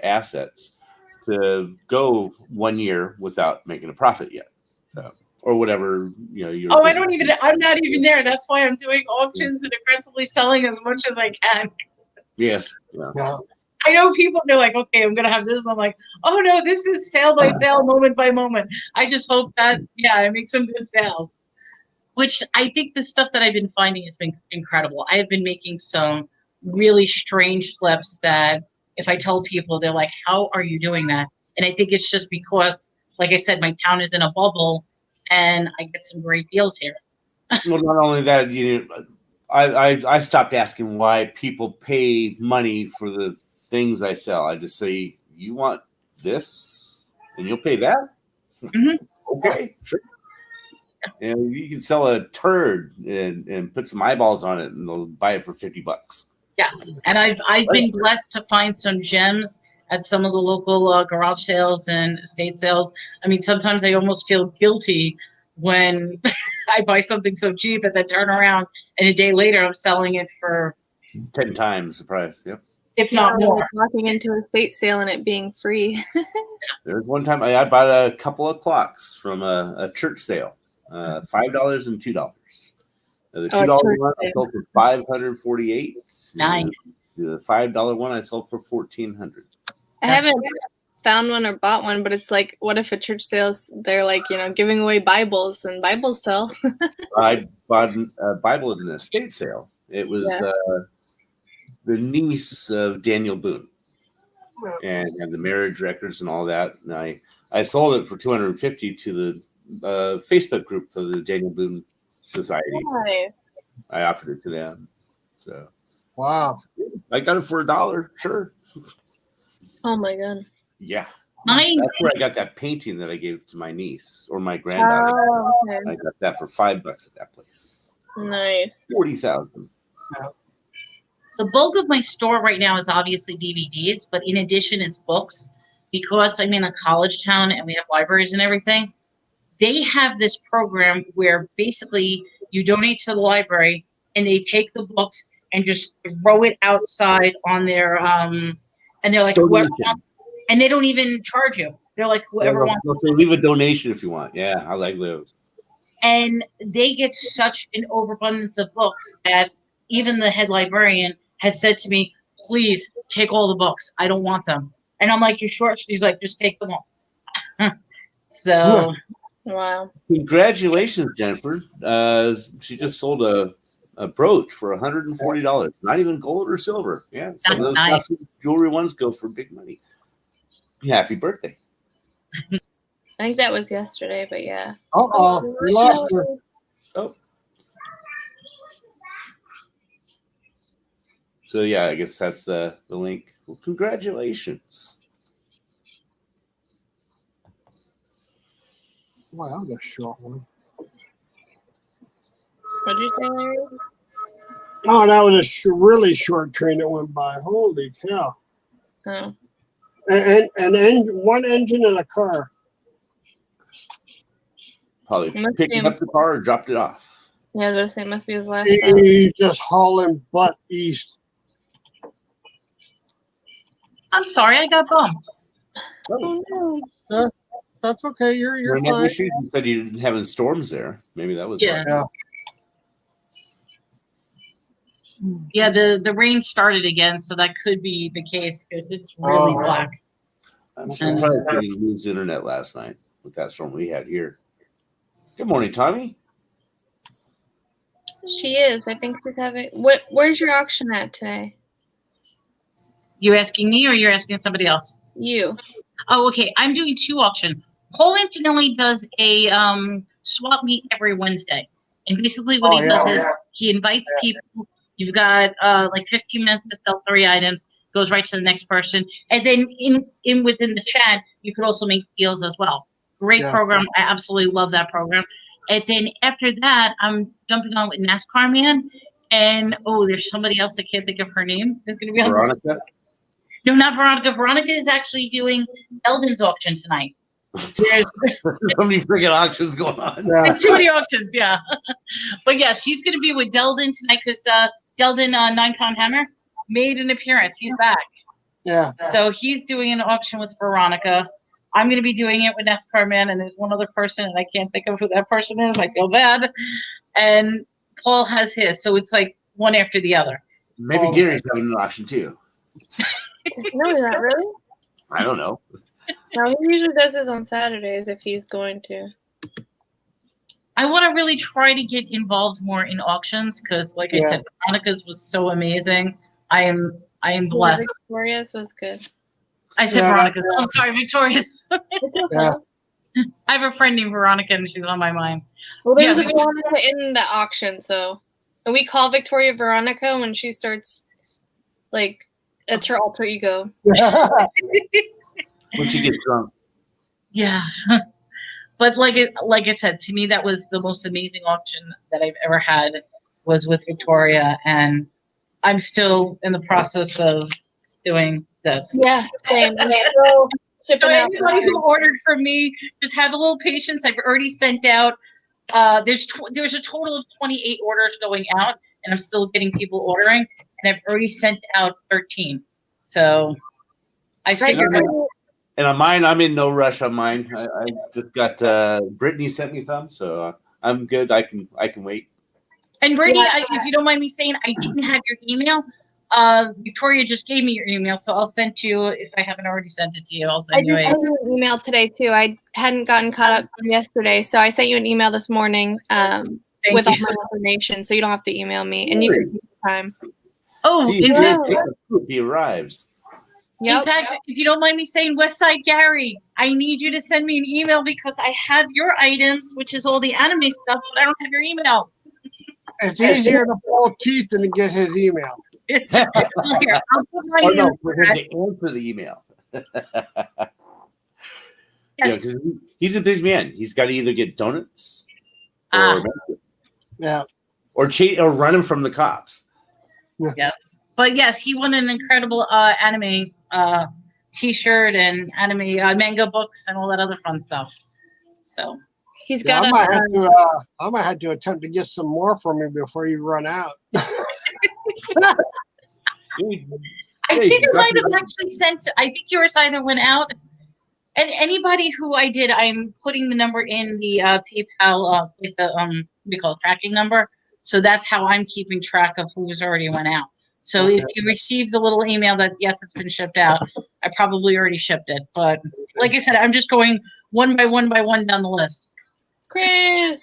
assets to go 1 year without making a profit yet, or whatever I'm not even there. That's why I'm doing auctions and aggressively selling as much as I can. Yes. Yeah. Yeah. I know people, they're like, okay, I'm going to have this. And I'm like, oh no, this is sale by sale, moment by moment. I just hope that, I make some good sales, which I think the stuff that I've been finding has been incredible. I have been making some really strange flips that if I tell people, they're like, how are you doing that? And I think it's just because, like I said, my town is in a bubble and I get some great deals here. Well, not only that, I stopped asking why people pay money for the things I sell. I just say, you want this and you'll pay that? Okay, sure. And you can sell a turd and put some eyeballs on it and they'll buy it for $50. Yes. And I've been blessed to find some gems at some of the local garage sales and estate sales. I mean, sometimes I almost feel guilty when I buy something so cheap and then turn around and a day later I'm selling it for 10 times the price. Yep. If not more. Walking into a estate sale and it being free. There's one time I bought a couple of clocks from a church sale, $5 and $2. The $2 one I sold for $548. Nice. The $5 one I sold for $1,400. I haven't found one or bought one, but it's like, what if a church sales, they're like, giving away Bibles and Bible sell. I bought a Bible at an estate sale. It was the niece of Daniel Boone, and had the marriage records and all that. And I sold it for $250 to the Facebook group of the Daniel Boone Society. Nice. I offered it to them. So Wow. I got it for $1. Sure. Oh my God. Yeah. Mine. That's where I got that painting that I gave to my niece or my granddaughter. Oh, okay. I got that for $5 at that place. Nice. 40,000. the bulk of my store right now is obviously DVDs, but in addition, it's books. Because I'm in a college town and we have libraries and everything, they have this program where basically you donate to the library and they take the books and just throw it outside on their and they're like whoever wants, and they don't even charge you. They're like whoever wants. So leave a donation if you want. Yeah, I like those. And they get such an overabundance of books that even the head librarian has said to me, please take all the books. I don't want them. And I'm like, you're short. She's like, just take them all. So, Wow. Congratulations, Jennifer. She just sold a brooch for $140. Not even gold or silver. Yeah, some of those Nice. jewelry ones go for big money. Happy birthday. I think that was yesterday, but yeah. Uh-oh, we lost her. Oh. So yeah, I guess that's the link. Well, congratulations. Wow, that was a short one. What'd you say, Larry? Oh, that was a really short train that went by. Holy cow. Oh. And one engine in a car. Probably Must picking be- up the car or dropped it off. Yeah, I was going to say, it must be his last time. He's just hauling butt east. I'm sorry, I got bumped. Oh, no. That's okay. You're When that fine. issue, you said you didn't have any storms there. Maybe that was Yeah. why. Yeah, the rain started again, so that could be the case because it's really Oh. black. I'm surprised we didn't lose internet last night with that storm we had here. Good morning, Tommy. She is. I think she's having. Where's your auction at today? You asking me or you're asking somebody else? You. Oh, okay. I'm doing 2 auction. Paul Antonelli does a swap meet every Wednesday. And basically what he does is he invites people. You've got like 15 minutes to sell 3 items, goes right to the next person. And then in within the chat, you could also make deals as well. Great program. I absolutely love that program. And then after that, I'm jumping on with NASCAR Man. And there's somebody else I can't think of her name. Is going to be on. Veronica. No, not Veronica. Veronica is actually doing Eldon's auction tonight. So there's How many freaking auctions going on? Yeah. there's too many auctions, yeah. But yeah, she's going to be with Deldon tonight because Deldon 9-Pound Hammer made an appearance. He's back. Yeah. So he's doing an auction with Veronica. I'm going to be doing it with NASCAR Man, and there's one other person, and I can't think of who that person is. I feel bad. And Paul has his, so it's like one after the other. Maybe Gary's having an auction too. No, not really. I don't know. No, he usually does this on Saturdays if he's going to. I want to really try to get involved more in auctions because, like I said, Veronica's was so amazing. I am blessed. Victoria's was good. I said Yeah, Veronica's. I'm sorry, Victoria's. Yeah. I have a friend named Veronica, and she's on my mind. Well, there's Yeah, a Veronica in the auction, so. And we call Victoria Veronica when she starts, like, it's her alter ego. When she gets drunk. Yeah. But like I said, to me, that was the most amazing auction that I've ever had was with Victoria. And I'm still in the process of doing this. Yeah, same. I'm still shipping So out. anybody who ordered from me, just have a little patience. I've already sent out. There's a total of 28 orders going out, and I'm still getting people ordering. And I've already sent out 13. So I figured. And on mine, I'm in no rush on mine. I just got Brittany sent me some, so I'm good. I can wait. And Brittany, if you don't mind me saying, I didn't have your email. Victoria just gave me your email, so I'll send you if I haven't already sent it to you. I'll I send you just sent you an email today too. I hadn't gotten caught up from yesterday, so I sent you an email this morning with all my information, so you don't have to email me, and you can take your time. Oh, See, in fact, he arrives. Yep. in fact, if you don't mind me saying, Westside Gary, I need you to send me an email because I have your items, which is all the anime stuff, but I don't have your email. It's easier to pull teeth than to get his email. Here, I'll put my Oh email. no, for him to answer the email. Yes. 'Cause he's a busy man. He's got to either get donuts Ah. Yeah. or run him from the cops. Yes. But yes, he won an incredible anime T-shirt and anime manga books and all that other fun stuff. So He's Yeah, got I might have to attempt to get some more from you before you run out. I Hey, think I might have Dr. actually sent. I think yours either went out. And anybody who I did, I'm putting the number in the PayPal with the what do you call it, tracking number. So that's how I'm keeping track of who's already went out. So if you receive the little email that yes, it's been shipped out, I probably already shipped it. But like I said, I'm just going one by one down the list. Chris.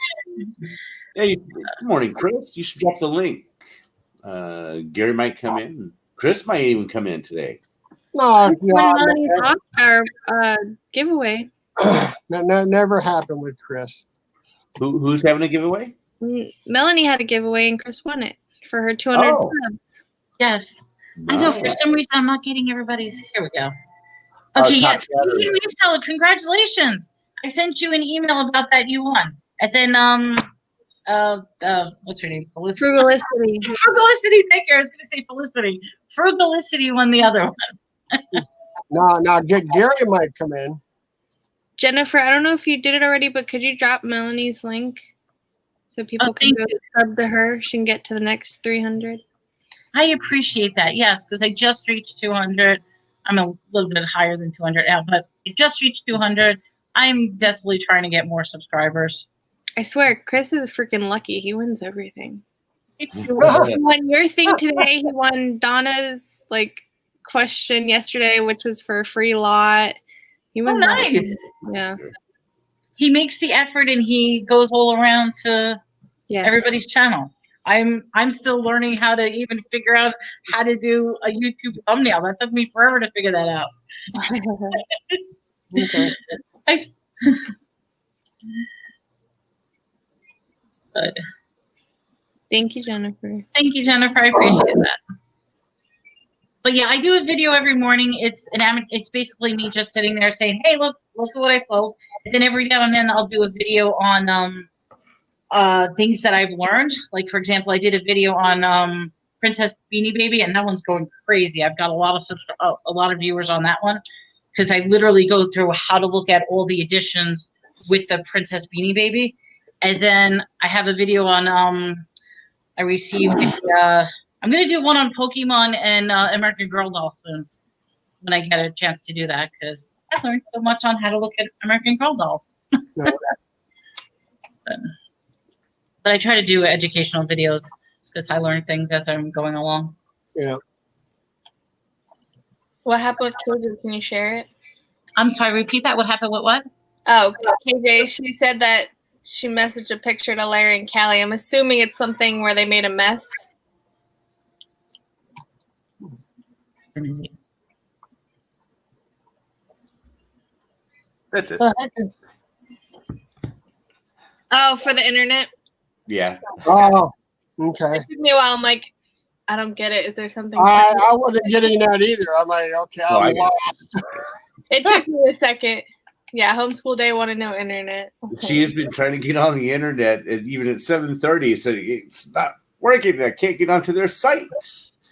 Hey, good morning, Chris. You should drop the link. Gary might come in. Chris might even come in today. No, When Melanie talked our giveaway. never happened with Chris. Who's having a giveaway? Melanie had a giveaway and Chris won it for her 200 Oh. subs. Yes, I know. For some reason, I'm not getting everybody's. Here we go. Okay, yes. Congratulations. I sent you an email about that. You won. And then, what's her name? Felicity. Frugalicity. Frugalicity. Thank you. I was going to say Felicity. Frugalicity won the other one. No, Gary might come in. Jennifer, I don't know if you did it already, but could you drop Melanie's link so people can thank go you. sub to her? She can get to the next 300. I appreciate that. Yes, because I just reached 200. I'm a little bit higher than 200 now, but I just reached 200. I'm desperately trying to get more subscribers. I swear, Chris is freaking lucky. He wins everything. He won your thing today. He won Donna's question yesterday, which was for a free lot. He Oh, won nice. Yeah. He makes the effort and he goes all around to Yes. everybody's channel. I'm still learning how to even figure out how to do a YouTube thumbnail. That took me forever to figure that out. Okay. But Thank you, Jennifer. thank you, Jennifer. I appreciate that. But yeah, I do a video every morning. It's basically me just sitting there saying, "Hey, look at what I sold." And then every now and then I'll do a video on things that I've learned. Like for example, I did a video on Princess Beanie Baby, and that one's going crazy. I've got a lot of viewers on that one because I literally go through how to look at all the editions with the Princess Beanie Baby. And then I have a video on I received I'm going to do one on Pokemon and American Girl doll soon when I get a chance to do that because I learned so much on how to look at American Girl dolls. But I try to do educational videos because I learn things as I'm going along. Yeah. What happened with KJ? Can you share it? I'm sorry, repeat that. What happened with what? Oh, KJ, she said that she messaged a picture to Larry and Callie. I'm assuming it's something where they made a mess. That's it. Oh, for the internet? Yeah. Oh, okay. It took me a while. I'm like, I don't get it. Is there something? I wasn't getting that either. I'm like, okay, Oh, I I'm get lost. It took me a second. Yeah, homeschool day wanted no internet. She has been trying to get on the internet, and even at 7:30, it said it's not working. I can't get onto their site.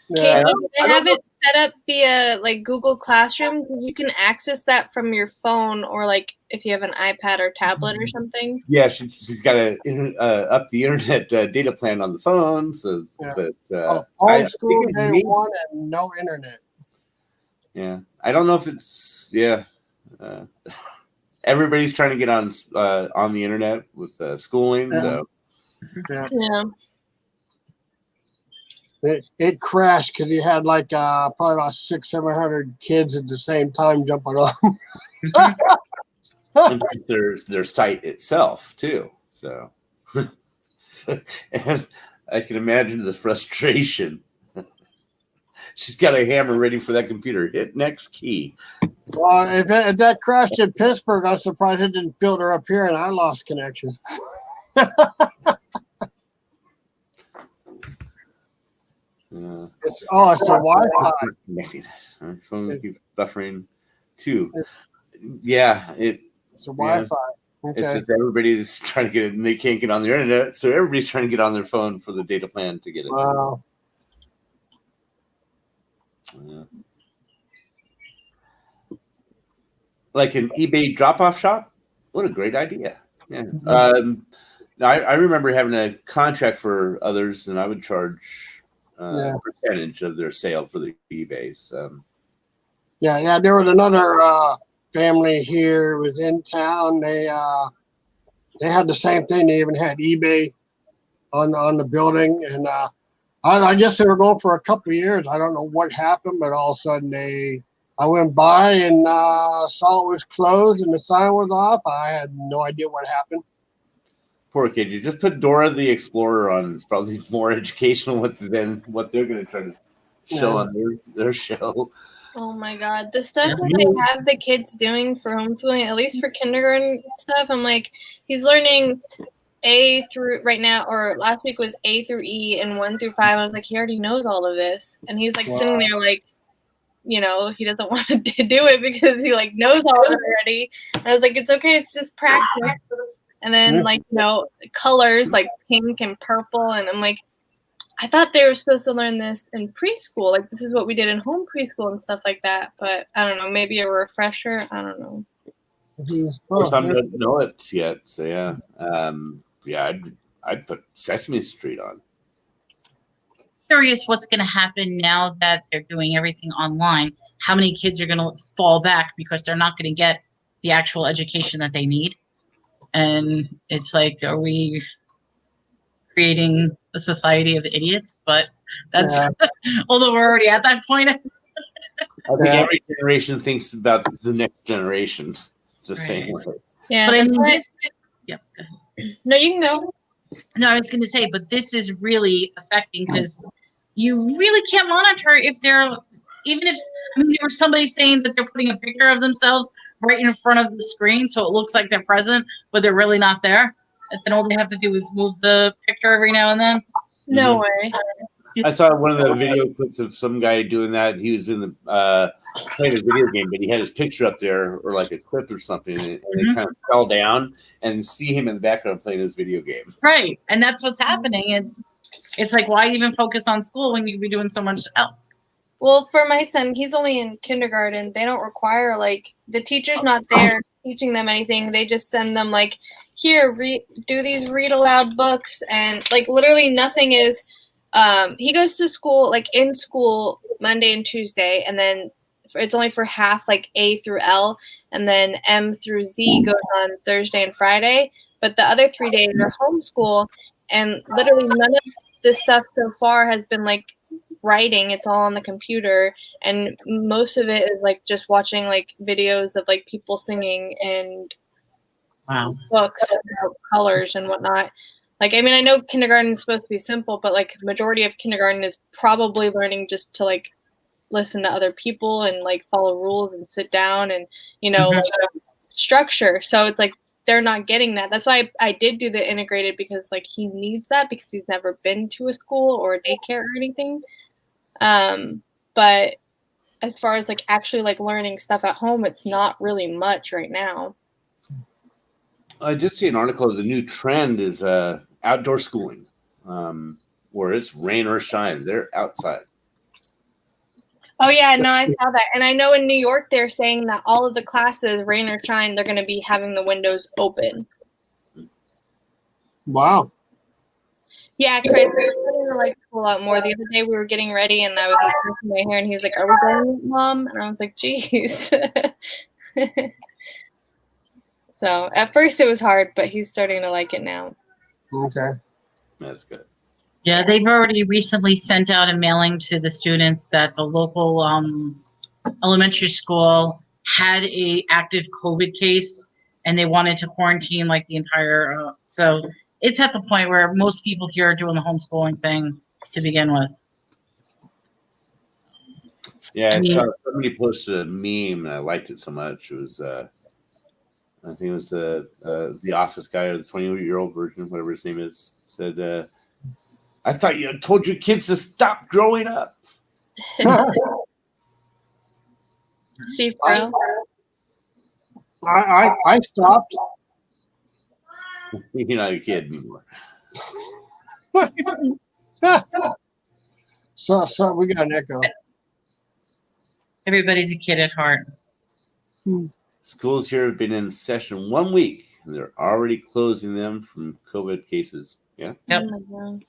Yeah. They have it set up via Google Classroom. You can access that from your phone or if you have an iPad or tablet or something. Yeah, she's got to up the internet data plan on the phone. So, Yeah. but Homeschool I think it day may- one and no internet. Yeah, I don't know if it's everybody's trying to get on the internet with schooling. Yeah. So Yeah. It crashed because you had probably about 600-700 kids at the same time jumping on. and their site itself too. So, and I can imagine the frustration. She's got a hammer ready for that computer. Hit next key. Well, if that crashed in Pittsburgh, I'm surprised it didn't filter up here and I lost connection. It's the Wi-Fi. Our phone keeps buffering too. Yeah, It's the Wi-Fi. it's Okay. just everybody is trying to get it and they can't get on the internet, so everybody's trying to get on their phone for the data plan to get it. Wow. Yeah. Like an eBay drop-off shop? What a great idea. Yeah. I remember having a contract for others, and I would charge Yeah. a percentage of their sale for the eBays. Yeah. There was another family here was in town. They had the same thing. They even had eBay on the building, and I guess they were going for a couple of years. I don't know what happened, but all of a sudden I went by and saw it was closed and the sign was off. I had no idea what happened. Poor kid. You just put Dora the Explorer on. It's probably more educational than what they're going to try to show on their show. Oh my God. The stuff that they have the kids doing for homeschooling, at least for kindergarten stuff, I'm like, he's learning A through right now, or last week was A through E and 1 through 5. I was like, he already knows all of this. And he's like sitting there like, he doesn't want to do it because he like knows all of it already. And I was like, it's okay. It's just practice. And then colors like pink and purple. And I'm like, I thought they were supposed to learn this in preschool. Like this is what we did in home preschool and stuff like that. But I don't know, maybe a refresher. I don't know. Or some don't know it yet. So I'd put Sesame Street on. Curious what's going to happen now that they're doing everything online. How many kids are going to fall back because they're not going to get the actual education that they need? And it's like, are we creating a society of idiots? But that's although we're already at that point. I think every generation thinks about the next generation the same way. Yeah, but I mean, no, you can go. No, I was going to say, but this is really affecting because you really can't monitor if they're, even if, there was somebody saying that they're putting a picture of themselves right in front of the screen so it looks like they're present, but they're really not there. And then all they have to do is move the picture every now and then. No way. I saw one of the video clips of some guy doing that. He was in the playing a video game, but he had his picture up there or like a clip or something, and it kind of fell down, and see him in the background playing his video game. Right, and that's what's happening. It's like, why even focus on school when you could be doing so much else? Well, for my son, he's only in kindergarten. They don't require, like, the teacher's not there teaching them anything. They just send them, like, here, do these read aloud books. And, like, literally nothing is, he goes to school, like, in school Monday and Tuesday. And then it's only for half, like, A through L. And then M through Z goes on Thursday and Friday. But the other 3 days are homeschool. And literally none of this stuff so far has been, like, writing. It's all on the computer, and most of it is like just watching like videos of like people singing and books about colors and whatnot. Like, I mean, I know kindergarten is supposed to be simple, but like majority of kindergarten is probably learning just to like listen to other people and like follow rules and sit down and like, structure. So it's like they're not getting that. That's why I did do the integrated, because like he needs that because he's never been to a school or a daycare or anything. But as far as like actually like learning stuff at home, it's not really much right now. I did see an article. The new trend is outdoor schooling, where it's rain or shine. They're outside. Oh yeah, no, I saw that. And I know in New York, they're saying that all of the classes, rain or shine, they're going to be having the windows open. Wow. Yeah, Chris, we're going to like school out more. The other day we were getting ready and I was like, my hair and he was like, are we going, Mom? And I was like, geez. So at first it was hard, but he's starting to like it now. Okay. That's good. Yeah, they've already recently sent out a mailing to the students that the local elementary school had a active COVID case and they wanted to quarantine like the entire, so it's at the point where most people here are doing the homeschooling thing to begin with. Yeah, I saw somebody posted a meme and I liked it so much. It was, I think it was the Office guy, or the 20-year-old version, whatever his name is, said, I thought you told your kids to stop growing up. Steve Carell? I stopped. You're not a kid anymore. So we got an echo. Everybody's a kid at heart. Schools here have been in session 1 week, and they're already closing them from COVID cases. Yeah. Yep. Oh my God.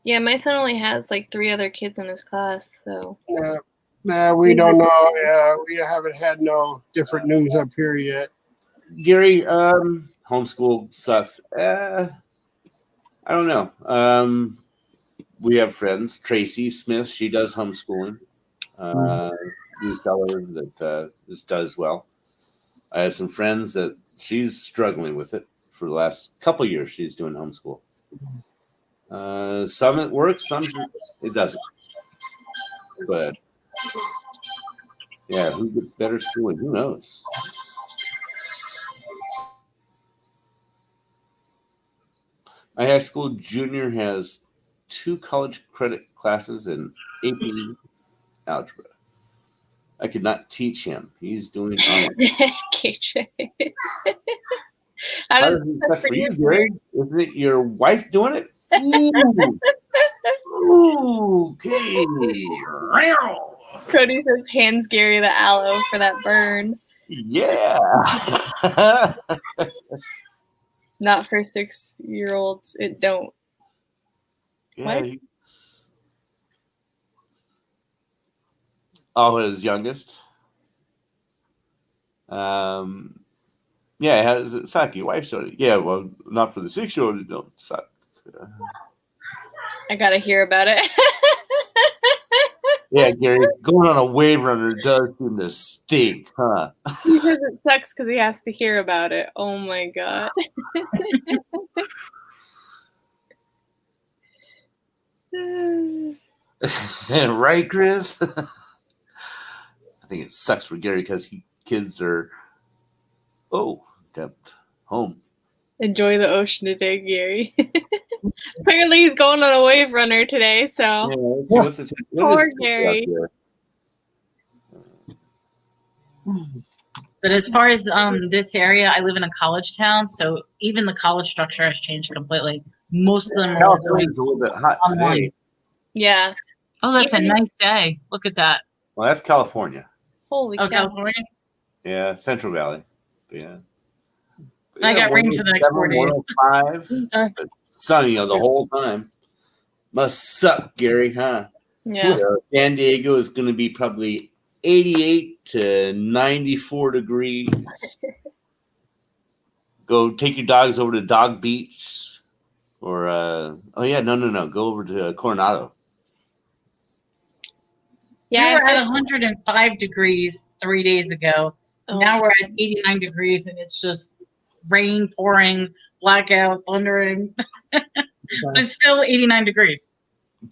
Yeah, my son only has like 3 other kids in his class, so We don't know. Yeah, we haven't had no different news up here yet. Gary, homeschool sucks. I don't know. We have friends. Tracy Smith, she does homeschooling. We tell her that this does well. I have some friends that she's struggling with it for the last couple years. She's doing homeschool. Some it works, some it doesn't. But yeah, who gets better schooling? Who knows? My high school junior has 2 college credit classes in AP algebra. I could not teach him. He's doing KJ. How does it stuff for you, Gary? Isn't it your wife doing it? Ooh. Okay. Cody says hands Gary the aloe for that burn. Yeah. Not for 6-year-olds. It don't. Yeah. What? His youngest. Yeah, how does it suck? Your wife showed it. Yeah, well, not for the 6-year-old. It don't suck. I gotta hear about it. Yeah, Gary, going on a wave runner does seem to stink, huh? He says it sucks because he has to hear about it. Oh my God. Right, Chris? I think it sucks for Gary because kids are kept home. Enjoy the ocean today, Gary. Apparently he's going on a wave runner today, so Yeah, let's see what's the poor Gary. But as far as this area, I live in a college town, so even the college structure has changed completely. Most of them are doing California's a little bit hot online. today. Yeah. Oh, that's a Even- nice day. Look at that. Well, that's California. Holy Oh, cow. California? Yeah, Central Valley. But yeah. I got rain for the next 4 days. 105, but sunny the whole time. Must suck, Gary, huh? Yeah. So San Diego is going to be probably 88 to 94 degrees. Go take your dogs over to Dog Beach, or no, go over to Coronado. We Yeah. were at 105 degrees 3 days ago. Oh, Now we're at 89 degrees, and it's just rain pouring, blackout, thundering. But it's still 89 degrees.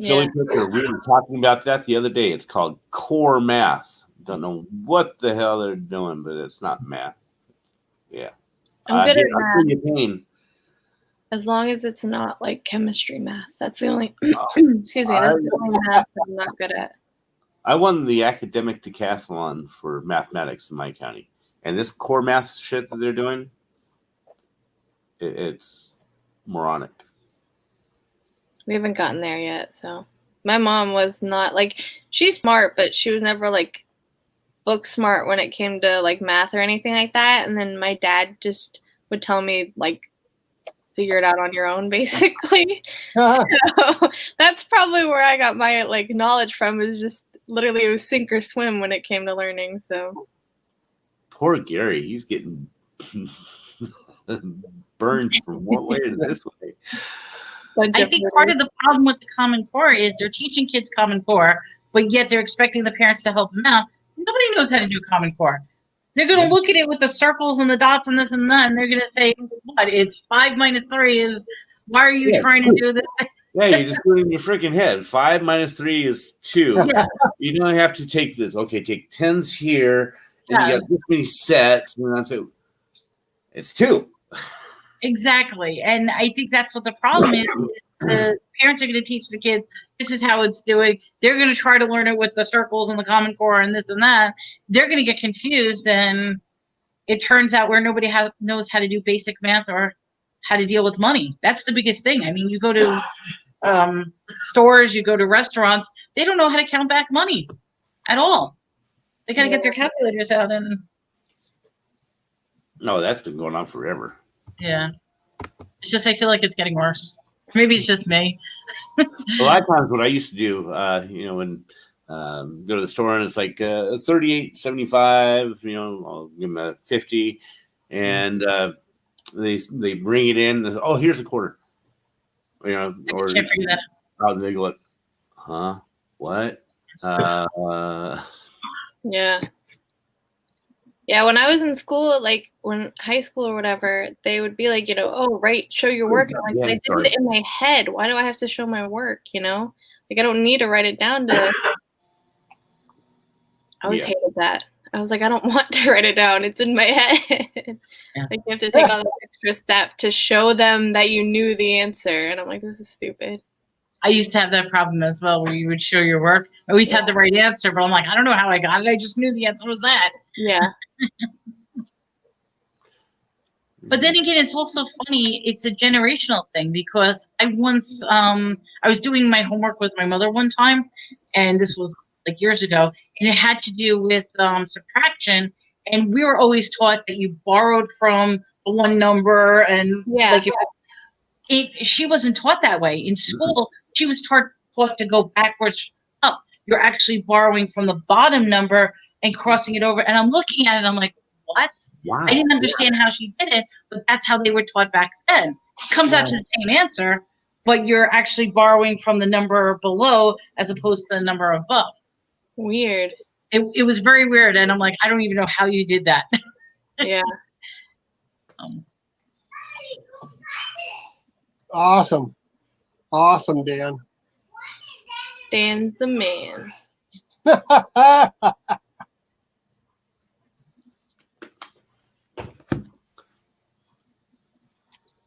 Philly Yeah. Cooker, we were talking about that the other day. It's called core math. Don't know what the hell they're doing, but it's not math. Yeah. I'm good at I math. feel your pain. As long as it's not like chemistry math. That's the only Oh, excuse me, that's the only math that I'm not good at. I won the academic decathlon for mathematics in my county. And this core math shit that they're doing, it's moronic. We haven't gotten there yet, so my mom was not like she's smart, but she was never like book smart when it came to like math or anything like that. And then my dad just would tell me like figure it out on your own basically. So that's probably where I got my like knowledge from, is just literally it was sink or swim when it came to learning. So Poor Gary, he's getting burned from one way to this way. I think part of the problem with the Common Core is they're teaching kids Common Core, but yet they're expecting the parents to help them out. Nobody knows how to do Common Core. They're going to look at it with the circles and the dots and this and that, and they're going to say, what? It's 5 minus 3 is, why are you trying to do this? Yeah, you just do it in your freaking head. 5 minus 3 is 2. Yeah. You don't have to take this. Okay, take 10s here, and you got this many sets, and that's it. It's 2. Exactly. And I think that's what the problem is the parents are going to teach the kids, this is how it's doing. They're going to try to learn it with the circles and the Common Core and this and that. They're going to get confused, and it turns out where nobody knows how to do basic math or how to deal with money. That's the biggest thing. I mean, you go to stores, you go to restaurants, they don't know how to count back money at all. They gotta get their calculators out and No, that's been going on forever. yeah. It's just I feel like it's getting worse. Maybe it's just me. A lot of times, what I used to do, when go to the store and it's like $38.75, I'll give them a 50, and they bring it in. And, oh, here's a quarter, or Can't figure that out. I'll they go like, huh, what? Yeah. Yeah, when I was in school, like when high school or whatever, they would be like, oh, show your work. And I'm like, Yeah, I did sorry. it in my head. Why do I have to show my work, Like I don't need to write it down to I always hated that. I was like, I don't want to write it down. It's in my head. Yeah. Like you have to take all the extra step to show them that you knew the answer. And I'm like, this is stupid. I used to have that problem as well, where you would show your work. I always had the right answer, but I'm like, I don't know how I got it. I just knew the answer was that. Yeah. But then again, it's also funny. It's a generational thing because I once, I was doing my homework with my mother one time, and this was like years ago, and it had to do with subtraction. And we were always taught that you borrowed from the one number, and Yeah. she wasn't taught that way in school. She was taught to go backwards up. You're actually borrowing from the bottom number and crossing it over. And I'm looking at it, I'm like, what? Wow. I didn't understand how she did it, but that's how they were taught back then. It comes out to the same answer, but you're actually borrowing from the number below as opposed to the number above. Weird. It was very weird, and I'm like, I don't even know how you did that. Yeah. Awesome. Awesome, Dan. Dan's the man.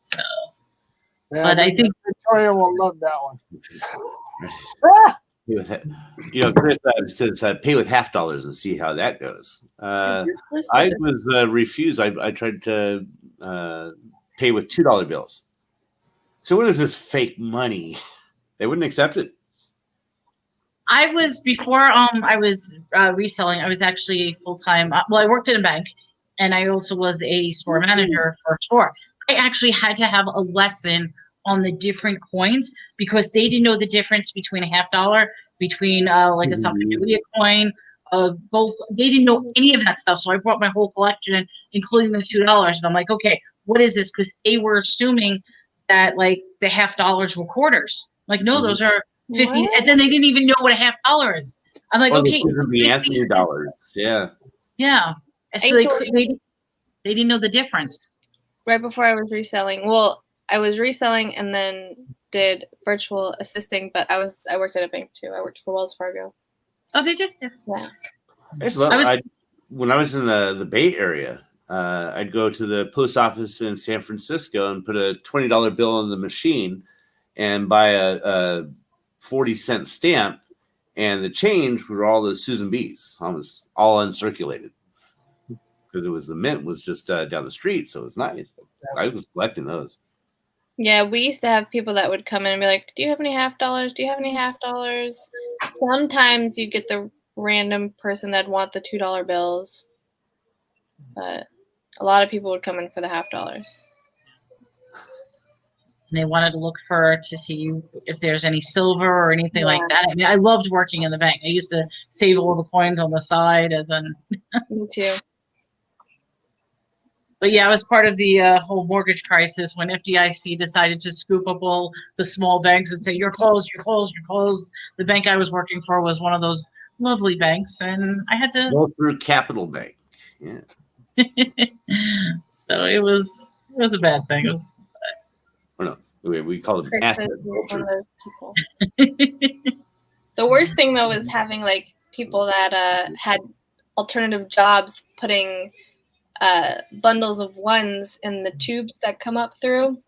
So, Yeah, but I think Victoria will love that one. Chris says pay with $50 and see how that goes. I was refused. I tried to pay with $2 bills. So what is this fake money? They wouldn't accept it. I was before I was reselling. I was actually a full-time. Well, I worked in a bank, and I also was a store manager for a store. I actually had to have a lesson on the different coins because they didn't know the difference between a $50, between like a Sacagawea coin, gold. They didn't know any of that stuff. So I brought my whole collection, including the $2. And I'm like, okay, what is this? Because they were assuming that like the $50 were quarters. I'm like, no, those are 50s. What? And then they didn't even know what a $50 is. I'm like, okay, the Anthony dollars. Yeah. yeah. So they didn't know the difference. Right before I was reselling. Well, I was reselling and then did virtual assisting, but I worked at a bank too. I worked for Wells Fargo. Oh, did you? Yeah. Yeah. When I was in the Bay Area, I'd go to the post office in San Francisco and put a $20 bill in the machine and buy a 40-cent stamp, and the change were all the Susan B's, almost all uncirculated. Because the mint was just down the street, so it was nice. I was collecting those. Yeah, we used to have people that would come in and be like, do you have any $50? Do you have any $50? Sometimes you'd get the random person that'd want the $2 bills. But a lot of people would come in for the $50. And they wanted to look to see if there's any silver or anything like that. I mean, I loved working in the bank. I used to save all the coins on the side, and then. Me too. But yeah, I was part of the whole mortgage crisis when FDIC decided to scoop up all the small banks and say, you're closed, you're closed, you're closed. The bank I was working for was one of those lovely banks, and I had to go through Capital Bank. Yeah. So it was a bad thing. It was. No, we call it asset culture. The worst thing though was having like people that had alternative jobs putting bundles of ones in the tubes that come up through.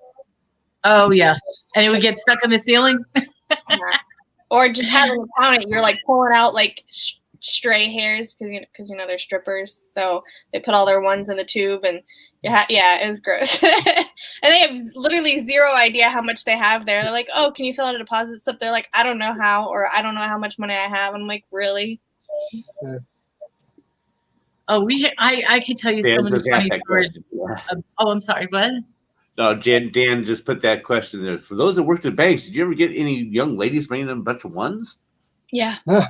Oh yes, and it would get stuck in the ceiling. Or just having to count it. You're like pulling out like stray hairs because they're strippers, so they put all their ones in the tube, and yeah, it was gross. And they have literally zero idea how much they have there. They're like, oh, can you fill out a deposit slip? They're like, I don't know how, or I don't know how much money I have. And I'm like, really? Oh, I could tell you so Dan many just asked funny that stories. question. Yeah. Oh, I'm sorry, what? No, Dan just put that question there. For those that worked at banks, did you ever get any young ladies bringing them a bunch of ones? Yeah. Yeah.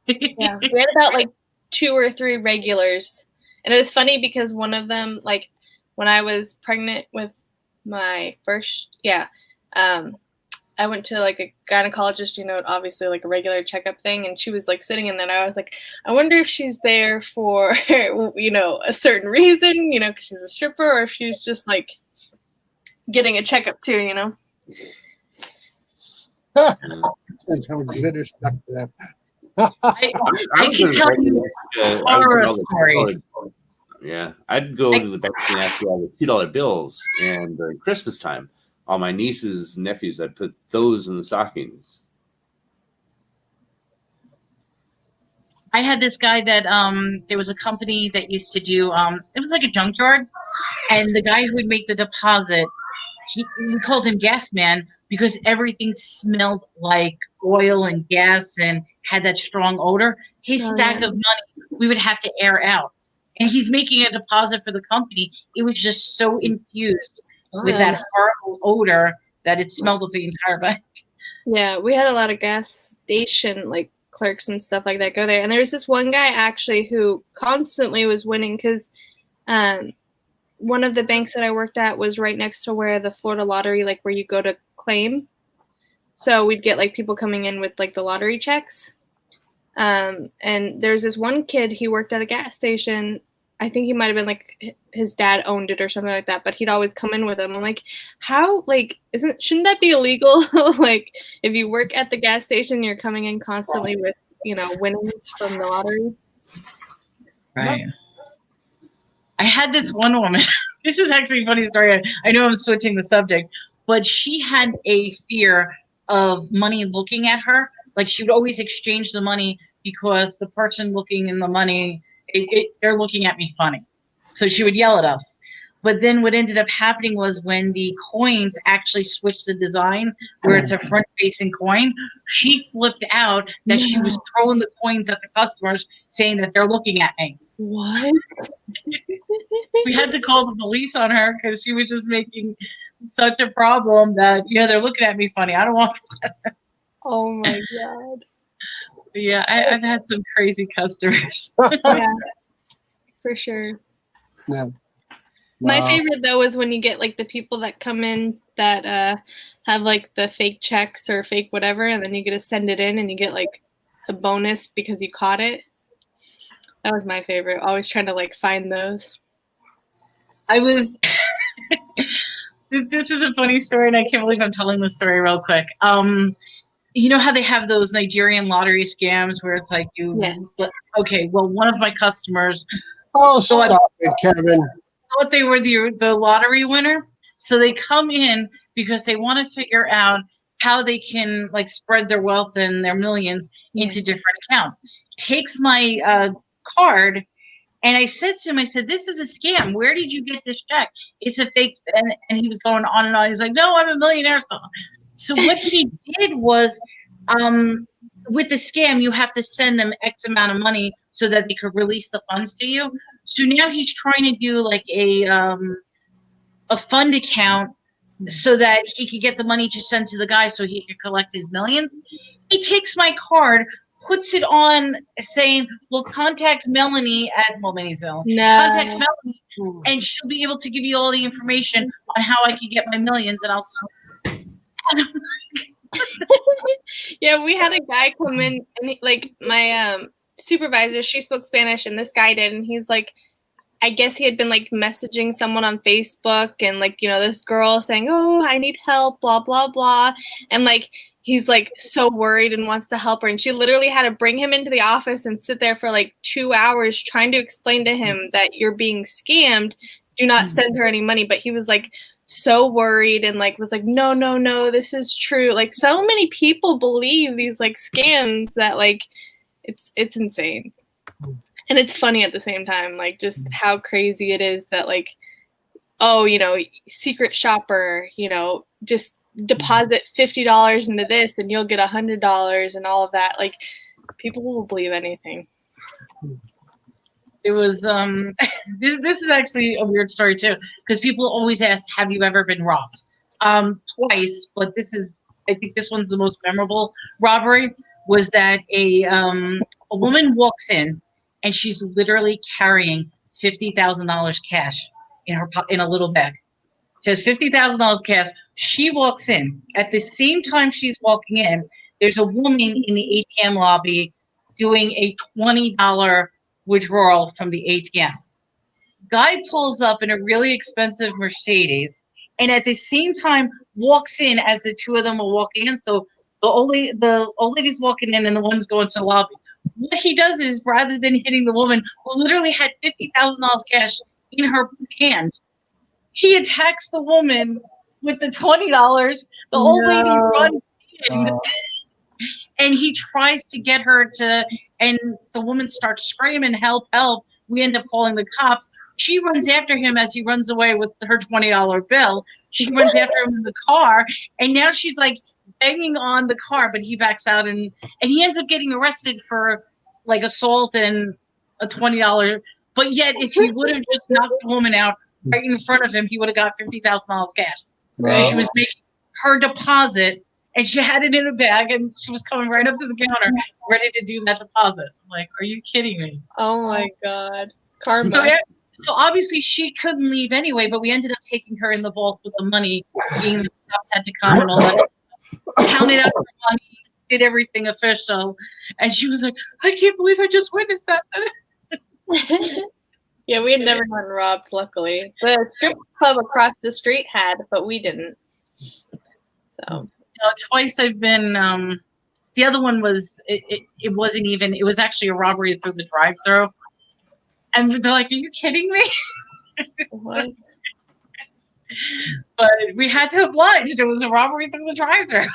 We had about like 2 or 3 regulars. And it was funny because one of them, like when I was pregnant with my first, I went to like a gynecologist, obviously like a regular checkup thing. And she was like sitting in there. And I was like, I wonder if she's there for, a certain reason, because she's a stripper, or if she's just like getting a checkup too. Consider stuff to that. I can tell you horror stories. Yeah, I'd go to the bank and ask for all the $2 bills, and during Christmas time, all my nieces and nephews, I'd put those in the stockings. I had this guy that there was a company that used to do it was like a junkyard, and the guy who would make the deposit, we called him Gas Man because everything smelled like oil and gas and had that strong odor. His stack of money we would have to air out, and he's making a deposit for the company. It was just so infused with that horrible odor that it smelled of the entire bank. Yeah, we had a lot of gas station like clerks and stuff like that go there. And there was this one guy actually who constantly was winning because one of the banks that I worked at was right next to where the Florida lottery, like where you go to claim. So we'd get like people coming in with like the lottery checks. And there's this one kid, he worked at a gas station. I think he might have been like his dad owned it or something like that, but he'd always come in with him. I'm like, how, like, shouldn't that be illegal? Like, if you work at the gas station, you're coming in constantly with, winnings from the lottery. Right. I had this one woman. This is actually a funny story. I know I'm switching the subject, but she had a fear of money looking at her. Like, she would always exchange the money because the person looking in the money, they're looking at me funny. So she would yell at us. But then what ended up happening was when the coins actually switched the design where it's a front-facing coin, she flipped out that she was throwing the coins at the customers saying that they're looking at me. What? We had to call the police on her because she was just making such a problem that, they're looking at me funny. I don't want that. Oh my God. Yeah, I've had some crazy customers. Yeah, for sure. Yeah. My Wow. favorite though is when you get like the people that come in that have like the fake checks or fake whatever, and then you get to send it in and you get like a bonus because you caught it. That was my favorite. Always trying to like find those. I was this is a funny story, and I can't believe I'm telling this story real quick. You know how they have those Nigerian lottery scams where it's like Yes. Okay, well, one of my customers Oh, stop it, Kevin. thought they were the lottery winner. So they come in because they want to figure out how they can like spread their wealth and their millions into different accounts. Takes my card, and I said to him, I said, this is a scam. Where did you get this check? It's a fake. And he was going on and on. He's like, no, I'm a millionaire. So what he did was, with the scam, you have to send them X amount of money so that they could release the funds to you. So now he's trying to do like a fund account so that he could get the money to send to the guy so he could collect his millions. He takes my card, puts it on saying, well, contact Melanie at Melaniesville. No. Contact Melanie, and she'll be able to give you all the information on how I can get my millions, and I'll. Yeah, we had a guy come in, and my supervisor, she spoke Spanish, and this guy did, and he's like, I guess he had been like messaging someone on Facebook, and like, this girl saying, oh, I need help, blah blah blah, and like he's like so worried and wants to help her, and she literally had to bring him into the office and sit there for like 2 hours trying to explain to him that you're being scammed, do not send her any money. But he was like so worried and like was like, no, this is true. Like, so many people believe these like scams that like it's insane. And it's funny at the same time, like just how crazy it is that like, oh, secret shopper, just deposit $50 into this and you'll get $100 and all of that. Like, people will believe anything. It was this is actually a weird story too, because people always ask, have you ever been robbed? Twice, but I think this one's the most memorable robbery. Was that a woman walks in and she's literally carrying $50,000 cash in a little bag. She has $50,000 cash. She walks in. At the same time she's walking in, there's a woman in the ATM lobby doing a $20 withdrawal from the ATM. Guy pulls up in a really expensive Mercedes, and at the same time walks in as the two of them are walking in. So the old lady's walking in, and the one's going to the lobby. What he does is, rather than hitting the woman who literally had $50,000 cash in her hand, he attacks the woman with the $20. The old lady runs in. And he tries to get her to, and the woman starts screaming, help, help. We end up calling the cops. She runs after him as he runs away with her $20 bill. She runs after him in the car, and now she's like banging on the car, but he backs out, and he ends up getting arrested for like assault and a $20. But yet, if he would have just knocked the woman out right in front of him, he would have got $50,000 cash. Wow. And she was making her deposit, and she had it in a bag, and she was coming right up to the counter, ready to do that deposit. I'm like, are you kidding me? Oh my God. Karma. So obviously she couldn't leave anyway, but we ended up taking her in the vault with the money, being the cops had to come and all that. Counted out her money, did everything official, and she was like, I can't believe I just witnessed that. Yeah, we had never gotten robbed, luckily. The strip club across the street had, but we didn't. So Twice I've been. The other one was it wasn't even. It was actually a robbery through the drive-thru, and they're like, "Are you kidding me?" what? But we had to oblige. It was a robbery through the drive-thru.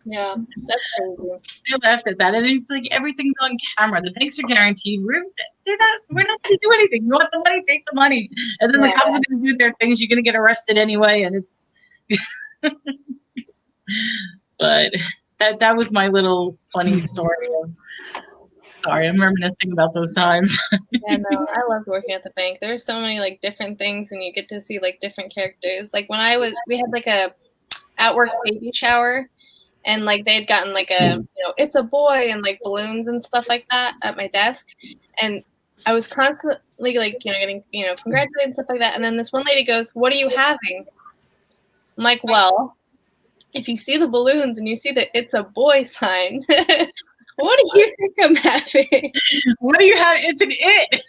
Yeah, that's crazy. They laughed at that, and it's like everything's on camera. The banks are guaranteed. We're not going to do anything. You want the money, take the money, and then the cops are going to do their things. You're going to get arrested anyway, and it's. But that was my little funny story. Sorry, I'm reminiscing about those times. Yeah, no, I loved working at the bank. There's so many like different things, and you get to see like different characters. Like when we had like a at work baby shower, and like they had gotten like a it's a boy and like balloons and stuff like that at my desk, and I was constantly like getting congratulated and stuff like that. And then this one lady goes, "What are you having?" I'm like, "Well, if you see the balloons and you see that it's a boy sign." What do you think I'm having? What do you have? It's an it.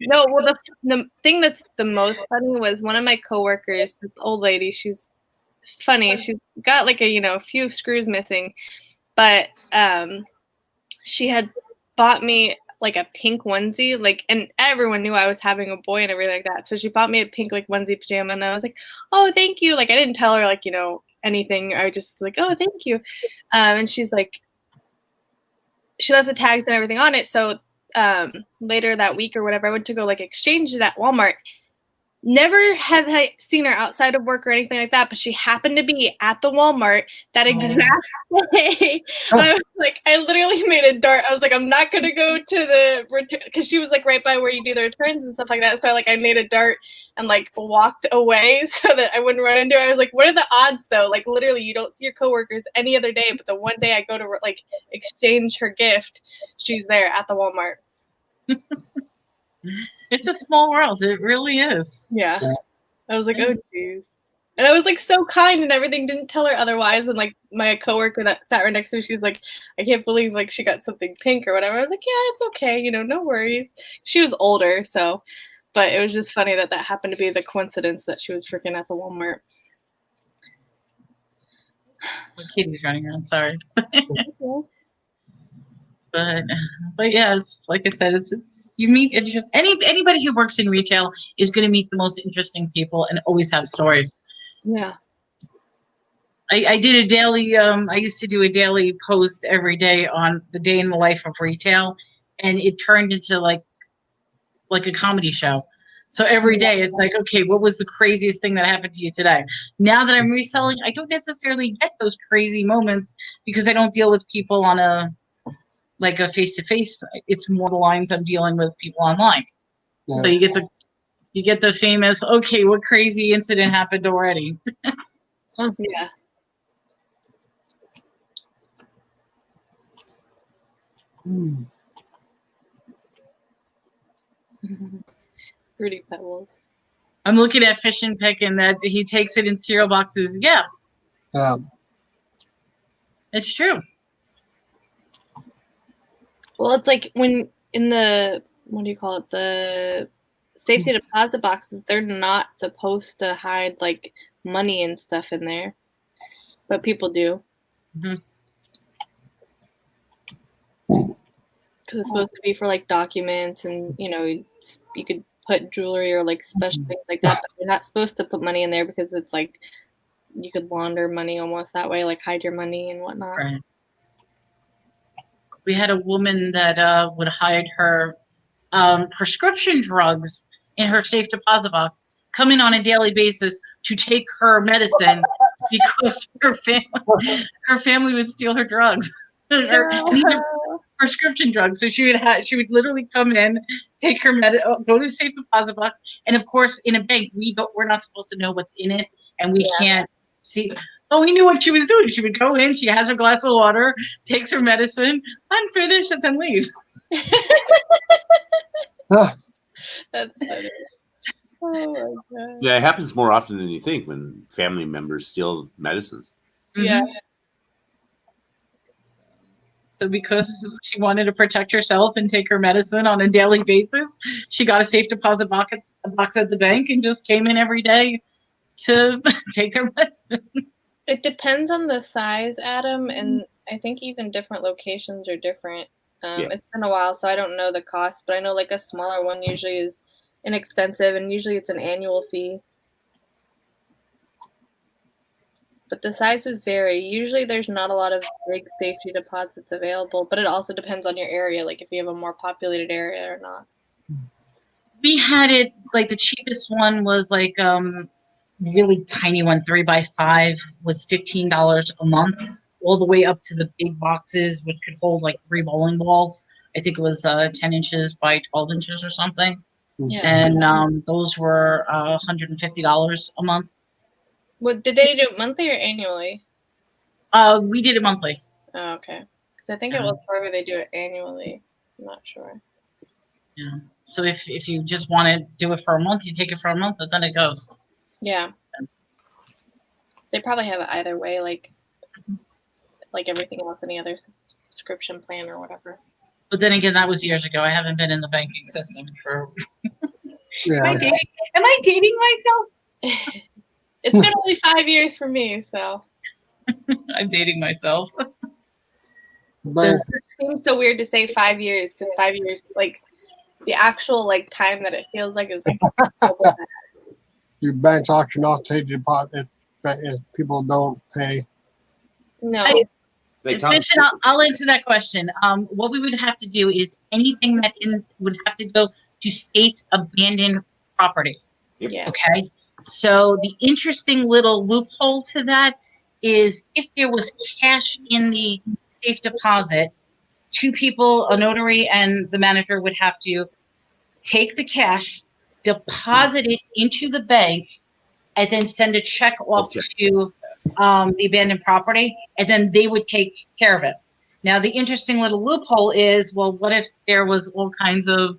No, well, the thing that's the most funny was one of my coworkers, this old lady. She's funny. She's got like a few screws missing, but she had bought me like a pink onesie, and everyone knew I was having a boy and everything like that. So she bought me a pink like onesie pajama, and I was like, "Oh, thank you." Like I didn't tell her anything. I just was like, "Oh, thank you," and she's like. She left the tags and everything on it. So later that week or whatever, I went to go like exchange it at Walmart. Never have I seen her outside of work or anything like that, but she happened to be at the Walmart that exact day. I was like, I literally made a dart. I was like, I'm not gonna go to the return because she was like right by where you do the returns and stuff like that. So I made a dart and like walked away so that I wouldn't run into her. I was like, what are the odds though? Like literally, you don't see your coworkers any other day, but the one day I go to like exchange her gift, she's there at the Walmart. It's a small world. It really is. Yeah. I was like, oh, geez. And I was like so kind and everything. Didn't tell her otherwise. And like my coworker that sat right next to me, she's like, I can't believe like she got something pink or whatever. I was like, yeah, it's okay. No worries. She was older. So, but it was just funny that happened to be the coincidence that she was freaking at the Walmart. My kitty's running around. Sorry. But yeah, it's like I said, it's you meet anybody who works in retail is going to meet the most interesting people and always have stories. Yeah. I did a daily. I used to do a daily post every day on the day in the life of retail, and it turned into like a comedy show. So every day it's like, okay, what was the craziest thing that happened to you today? Now that I'm reselling, I don't necessarily get those crazy moments because I don't deal with people on a like a face-to-face, it's more the lines I'm dealing with people online. So Yeah. you get the famous, okay, what crazy incident happened already? Yeah. Hmm. Fruity Pebbles. I'm looking at Fish and Pick and that he takes it in cereal boxes. Yeah, it's true. Well, it's like when in the, what do you call it? The safety deposit boxes, they're not supposed to hide like money and stuff in there, but people do. Mhm. Because it's supposed to be for like documents and, you could put jewelry or like special things like that, but you're not supposed to put money in there because it's like you could launder money almost that way, like hide your money and whatnot. Right. We had a woman that would hide her prescription drugs in her safe deposit box, come in on a daily basis to take her medicine because her family would steal her drugs. And these are prescription drugs. So she would literally come in, take her go to the safe deposit box, and of course, in a bank, we're not supposed to know what's in it, and we can't see. Oh, we knew what she was doing. She would go in, she has her glass of water, takes her medicine, unfinished, and then leaves. That's funny. Oh my god. Yeah, it happens more often than you think when family members steal medicines. Yeah. So because she wanted to protect herself and take her medicine on a daily basis, she got a safe deposit box at the bank and just came in every day to take their medicine. It depends on the size, Adam, and I think even different locations are different. Yeah. It's been a while, so I don't know the cost, but I know like a smaller one usually is inexpensive, and usually it's an annual fee. But the sizes vary. Usually there's not a lot of big safety deposits available, but it also depends on your area, like if you have a more populated area or not. We had it like the cheapest one was like really tiny one, 3x5 was $15 a month, all the way up to the big boxes, which could hold like 3 bowling balls. I think it was 10 inches by 12 inches or something. Yeah. And those were $150 a month. What did they do it monthly or annually? We did it monthly. Oh, okay. Because I think it was forever they do it annually. I'm not sure. Yeah. So if you just want to do it for a month, you take it for a month, and then it goes. Yeah. They probably have it either way, like everything else, any other subscription plan or whatever. But then again, that was years ago. I haven't been in the banking system for. Yeah. Am I dating myself? It's been only 5 years for me, so. I'm dating myself. But It seems so weird to say 5 years because 5 years, like the actual like time that it feels like is like. your banks auction off safety deposit if people don't pay. No. They come- Fish, I'll answer that question. What we would have to do is anything that would have to go to state's abandoned property. Yep. Yeah. Okay. So the interesting little loophole to that is if there was cash in the safe deposit, 2 people, a notary and the manager, would have to take the cash, deposit it into the bank, and then send a check off to the abandoned property, and then they would take care of it. Now, the interesting little loophole is, well, what if there was all kinds of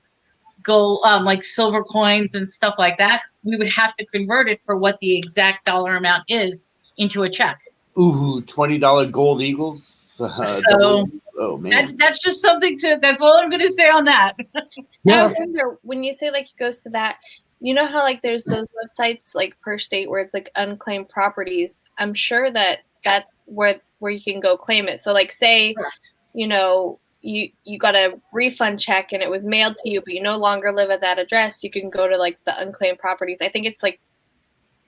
gold, like silver coins and stuff like that? We would have to convert it for what the exact dollar amount is into a check. Ooh, $20 gold eagles. So oh man, that's just something that's all I'm going to say on that. I Yeah. wonder when you say like it goes to that, you know how like there's those websites like per state where it's like unclaimed properties. I'm sure that that's where you can go claim it. So like say, you know, you got a refund check and it was mailed to you, but you no longer live at that address. You can go to like the unclaimed properties. I think it's like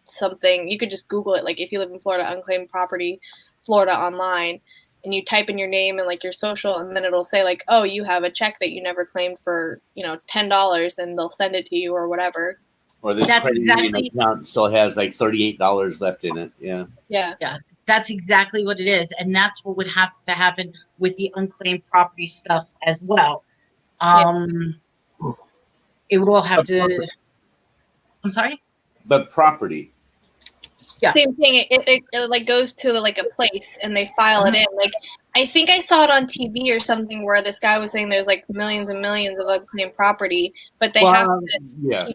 something you could just Google it. Like if you live in Florida, unclaimed property, Florida online. And you type in your name and like your social, and then it'll say like, oh, you have a check that you never claimed for, $10, and they'll send it to you or whatever. or this That's credit union exactly- account still has like $38 left in it. Yeah. Yeah. That's exactly what it is, and that's what would have to happen with the unclaimed property stuff as well. It would all have to. I'm sorry. But property. Yeah. Same thing. It like goes to like a place and they file it in. Like I think I saw it on TV or something where this guy was saying there's like millions and millions of unclaimed property, but they have to. Yeah,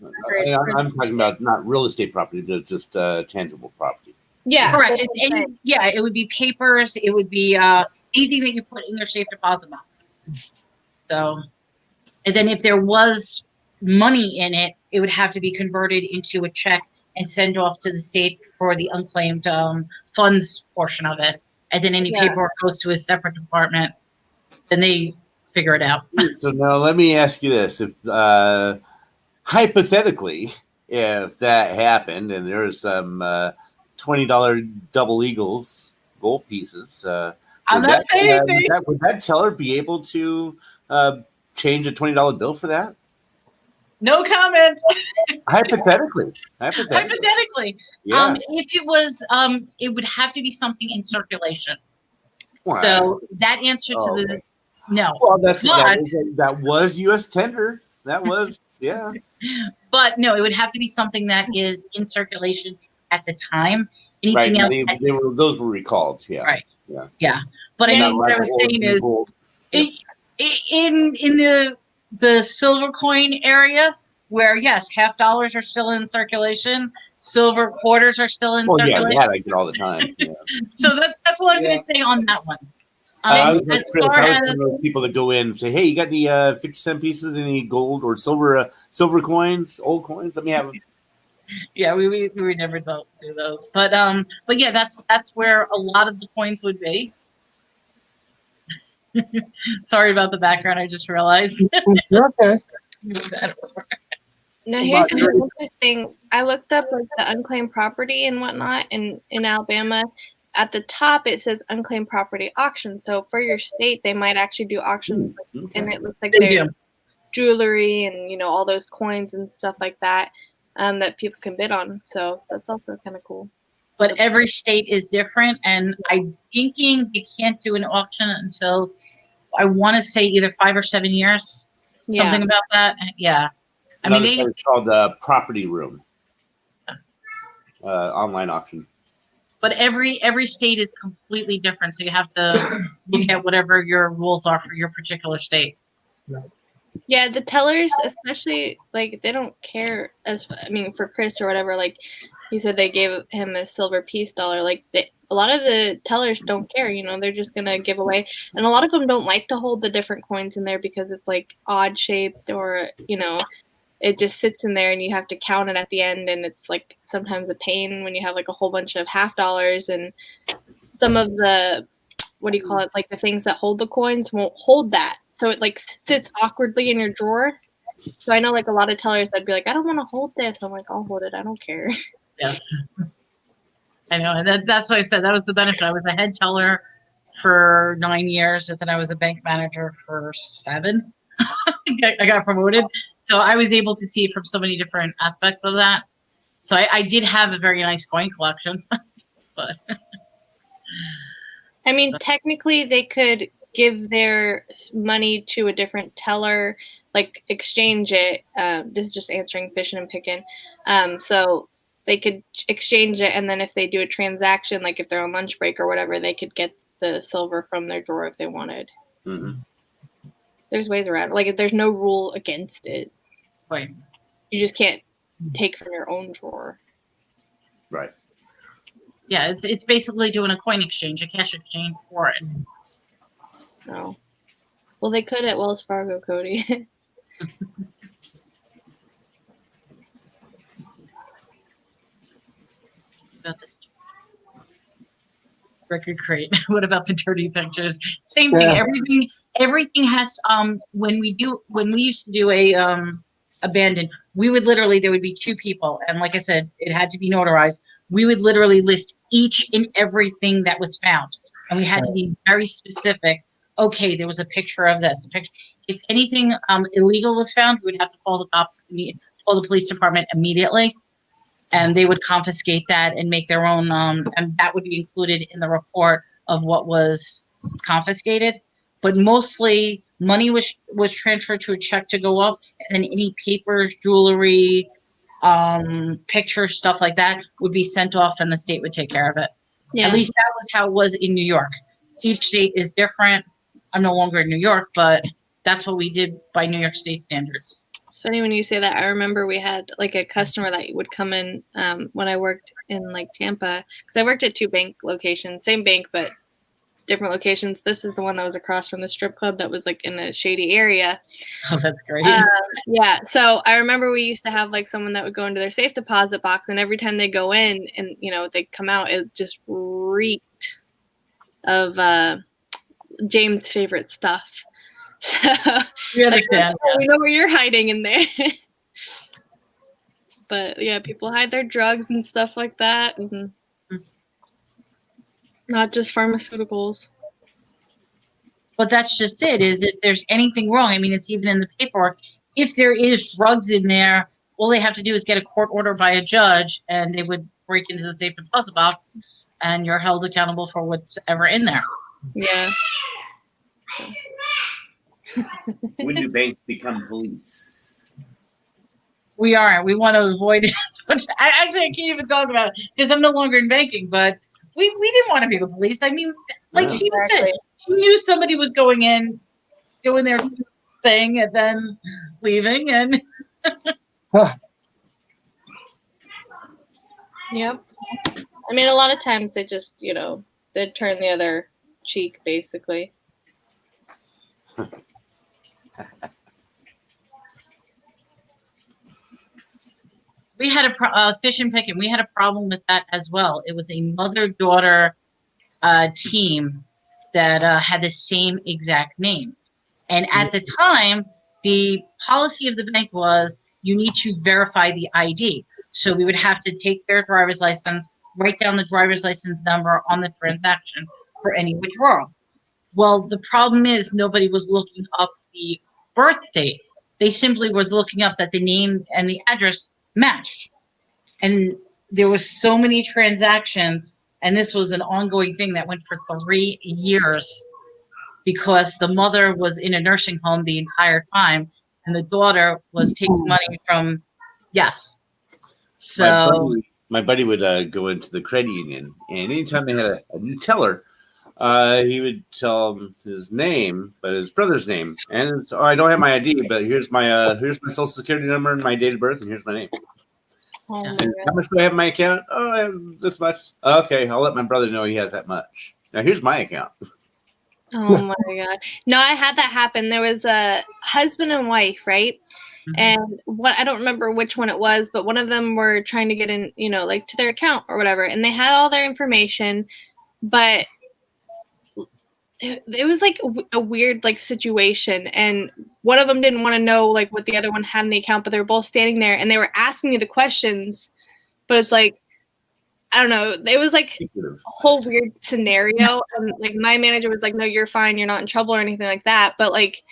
I'm talking about not real estate property, but just tangible property. Yeah, Correct. It would be papers. It would be anything that you put in your safe deposit box. So, and then if there was money in it, it would have to be converted into a check and sent off to the state for the unclaimed funds portion of it. And then any paperwork goes to a separate department. Then they figure it out. So now let me ask you this: if hypothetically, if that happened and there's some $20 double eagles gold pieces, I'm not saying anything. Would that teller be able to change a $20 bill for that? No comment. Hypothetically. Yeah. If it was, it would have to be something in circulation. Wow. So that answer to the no. Well, that was U.S. tender. That was But no, it would have to be something that is in circulation at the time. Anything else? Those were recalled. Yeah. Right. Yeah. But I mean, what I was saying is, in the silver coin area, where yes, $50 are still in circulation, silver quarters are still in circulation. Yeah, I get all the time. Yeah. So that's what I'm going to say on that one. I was one of those people that go in and say, "Hey, you got any 50-cent pieces, any gold or silver coins, old coins? Let me have them." Yeah, we never do those, but yeah, that's where a lot of the coins would be. Sorry about the background. I just realized. Okay. Now here's something interesting. I looked up like the unclaimed property and whatnot in Alabama. At the top it says unclaimed property auction. So for your state, they might actually do auctions, and it looks like there's jewelry and all those coins and stuff like that that people can bid on. So that's also kind of cool. But every state is different, and I'm thinking they can't do an auction until I want to say either 5 or 7 years. Something about that. Yeah. I mean, it's called the Property Room online auction. But every state is completely different, so you have to look at whatever your rules are for your particular state. Yeah, the tellers, especially, like, they don't care. For Chris or whatever, like, he said they gave him a silver piece dollar. Like, a lot of the tellers don't care. They're just gonna give away, and a lot of them don't like to hold the different coins in there because it's like odd shaped, or it just sits in there and you have to count it at the end, and it's like sometimes a pain when you have like a whole bunch of $50, and some of the like the things that hold the coins won't hold that, so it like sits awkwardly in your drawer. So I know like a lot of tellers that'd be like, I don't want to hold this. I'm like, I'll hold it, I don't care. Yeah, I know, and that's what I said. That was the benefit. I was a head teller for 9 years, and then I was a bank manager for 7. I got promoted, so I was able to see from so many different aspects of that. So I did have a very nice coin collection, but I mean, technically they could give their money to a different teller, like exchange it. This is just answering Fishing and Picking. So they could exchange it, and then if they do a transaction, like if they're on lunch break or whatever, they could get the silver from their drawer if they wanted. Mm-hmm. There's ways around it. Like, there's no rule against it. Right. You just can't take from your own drawer. Right. Yeah, it's basically doing a coin exchange, a cash exchange for it. No. Well, they could at Wells Fargo, Cody. Record crate. What about the dirty pictures? Same thing. Yeah. Everything has when we used to do a abandoned, we would literally, there would be 2 people, and like I said, it had to be notarized. We would literally list each and everything that was found, and we had to be very specific. Okay, there was a picture of this. If anything illegal was found, we would have to call the cops, call the police department immediately. and they would confiscate that and make their own, and that would be included in the report of what was confiscated. But mostly money was transferred to a check to go off, and then any papers, jewelry, pictures, stuff like that would be sent off, and the state would take care of it. Yeah. At least that was how it was in New York. Each state is different. I'm no longer in New York, but that's what we did by New York State standards. It's funny when you say that. I remember we had like a customer that would come in when I worked in like Tampa, because I worked at 2 bank locations, same bank but different locations. This is the one that was across from the strip club that was like in a shady area. Oh, that's great. Yeah. So I remember we used to have like someone that would go into their safe deposit box, and every time they go in and they come out, it just reeked of James' favorite stuff. So We understand. we know where you're hiding in there. But yeah, people hide their drugs and stuff like that, and not just pharmaceuticals. But that's just it, is if there's anything wrong, I mean, it's even in the paperwork. If there is drugs in there, all they have to do is get a court order by a judge, and they would break into the safe deposit box, and you're held accountable for what's ever in there. Yeah. When do banks become police? We are. We want to avoid it as much. I can't even talk about it because I'm no longer in banking, but we didn't want to be the police. I mean, like she said, she knew somebody was going in, doing their thing, and then leaving, and Yep. I mean, a lot of times they just, they turn the other cheek, basically. we had a fish and picking. We had a problem with that as well. It was a mother-daughter team that had the same exact name. And at the time, the policy of the bank was you need to verify the ID. So we would have to take their driver's license, write down the driver's license number on the transaction for any withdrawal. Well, the problem is nobody was looking up the birth date. They simply was looking up that the name and the address matched. And there was so many transactions, and this was an ongoing thing that went for 3 years because the mother was in a nursing home the entire time, and the daughter was taking money from, yes. So my buddy would go into the credit union, and anytime they had a new teller, he would tell him his name, but his brother's name. And it's, I don't have my ID, but here's my social security number and my date of birth, and here's my name. Oh my And how much do I have in my account? Oh, I have this much. Okay, I'll let my brother know he has that much. Now here's my account. Oh my God. No, I had that happen. There was a husband and wife, right? Mm-hmm. And I don't remember which one it was, but one of them were trying to get in, like to their account or whatever. And they had all their information, but it was like a weird like situation. And one of them didn't want to know like what the other one had in the account, but they were both standing there and they were asking me the questions, but it's like, I don't know. It was like a whole weird scenario. And like my manager was like, no, you're fine. You're not in trouble or anything like that. But like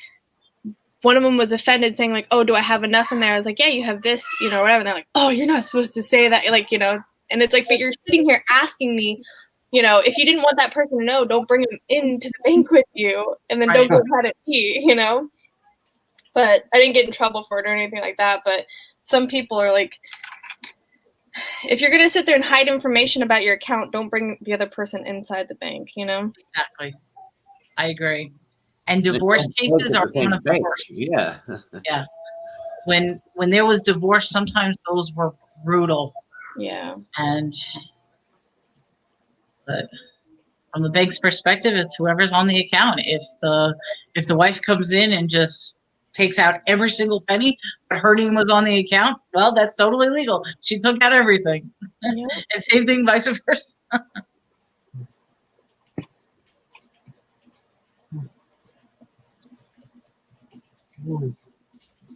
one of them was offended saying like, oh, do I have enough in there? I was like, yeah, you have this, whatever. And they're like, oh, you're not supposed to say that. Like, and it's like, but you're sitting here asking me, if you didn't want that person to know, don't bring them into the bank with you and then don't go ahead and pee, But I didn't get in trouble for it or anything like that. But some people are like, if you're going to sit there and hide information about your account, don't bring the other person inside the bank, Exactly. I agree. And divorce cases are one of the worst. Yeah. Yeah. When there was divorce, sometimes those were brutal. Yeah. But from the bank's perspective, it's whoever's on the account. If the wife comes in and just takes out every single penny, but her name was on the account, well, that's totally legal. She took out everything. Yeah. And same thing, vice versa.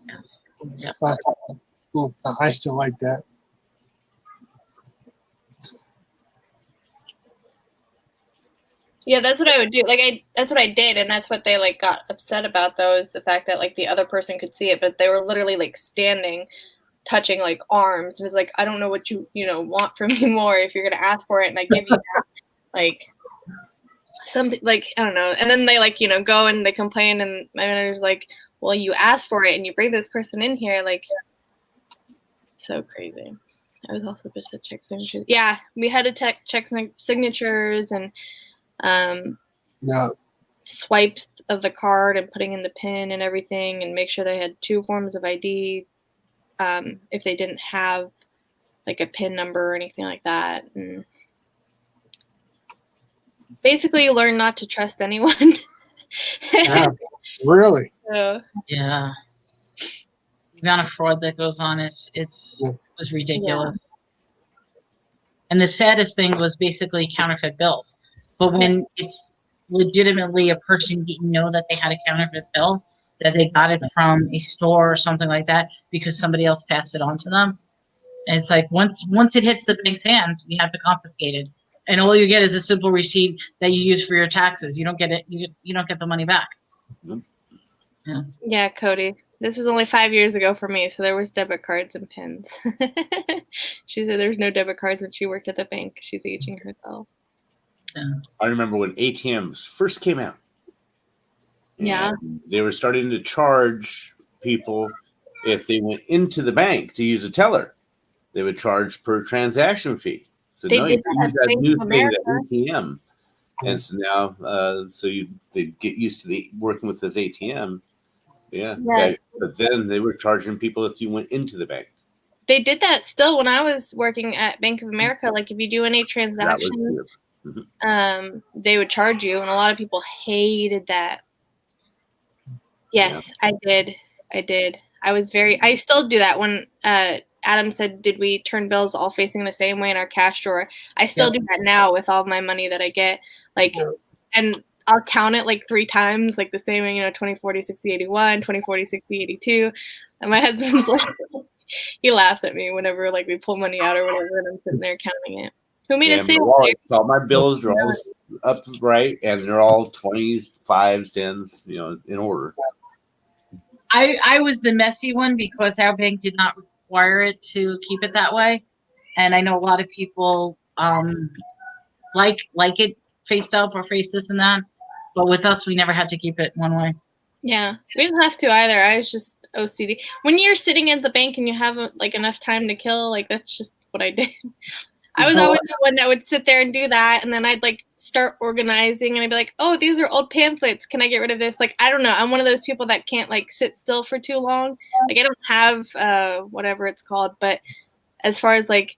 Yes. Yep. I still like that. Yeah, that's what I would do. Like that's what I did, and that's what they like got upset about though, is the fact that like the other person could see it, but they were literally like standing touching like arms, and it's like, I don't know what you want from me more if you're gonna ask for it and I give you that. Like some, like, I don't know. And then they like, go and they complain, and my manager's like, well, you asked for it and you bring this person in here, like, so crazy. I was also supposed to check signatures. Yeah, we had to check signatures and Yeah. swipes of the card and putting in the PIN and everything, and make sure they had 2 forms of ID if they didn't have like a PIN number or anything like that. And basically, you learn not to trust anyone. Yeah. Really? So, Yeah. The amount of fraud that goes on was ridiculous. And the saddest thing was basically counterfeit bills. But when it's legitimately a person didn't know that they had a counterfeit bill, that they got it from a store or something like that because somebody else passed it on to them. And it's like once it hits the bank's hands, we have to confiscate it. And all you get is a simple receipt that you use for your taxes. You don't get it. You don't get the money back. yeah, Cody. This was only 5 years ago for me, so there was debit cards and PINs. She said there's no debit cards when she worked at the bank. She's aging herself. I remember when ATMs first came out. Yeah. And they were starting to charge people if they went into the bank to use a teller. They would charge per transaction fee. So They now did you that can at use that Bank new of thing, that America. ATM. And so now, they get used to working with this ATM. Yeah. Yeah. But then they were charging people if you went into the bank. They did that still when I was working at Bank of America. Like if you do any That was transaction, weird. they would charge you, and a lot of people hated that. Yes, I did. I still do that when Adam said, did we turn bills all facing the same way in our cash drawer? I still do that now with all my money that I get. Like, and I'll count it like 3 times, like the same way, 20, 40, 60, 81, 20, 40, 60, 82. And my husband's like, he laughs at me whenever like we pull money out or whatever, and I'm sitting there counting it. Who made Yeah, it seem all my bills are all upright, and they're all 20s, 5s, 10s, in order. I was the messy one because our bank did not require it to keep it that way, and I know a lot of people like it faced up or face this and that, but with us, we never had to keep it one way. Yeah, we didn't have to either. I was just OCD. When you're sitting at the bank and you have like enough time to kill, like that's just what I did. I was always the one that would sit there and do that, and then I'd like start organizing, and I'd be like, "Oh, these are old pamphlets. Can I get rid of this?" Like, I don't know. I'm one of those people that can't like sit still for too long. Like, I don't have whatever it's called, but as far as like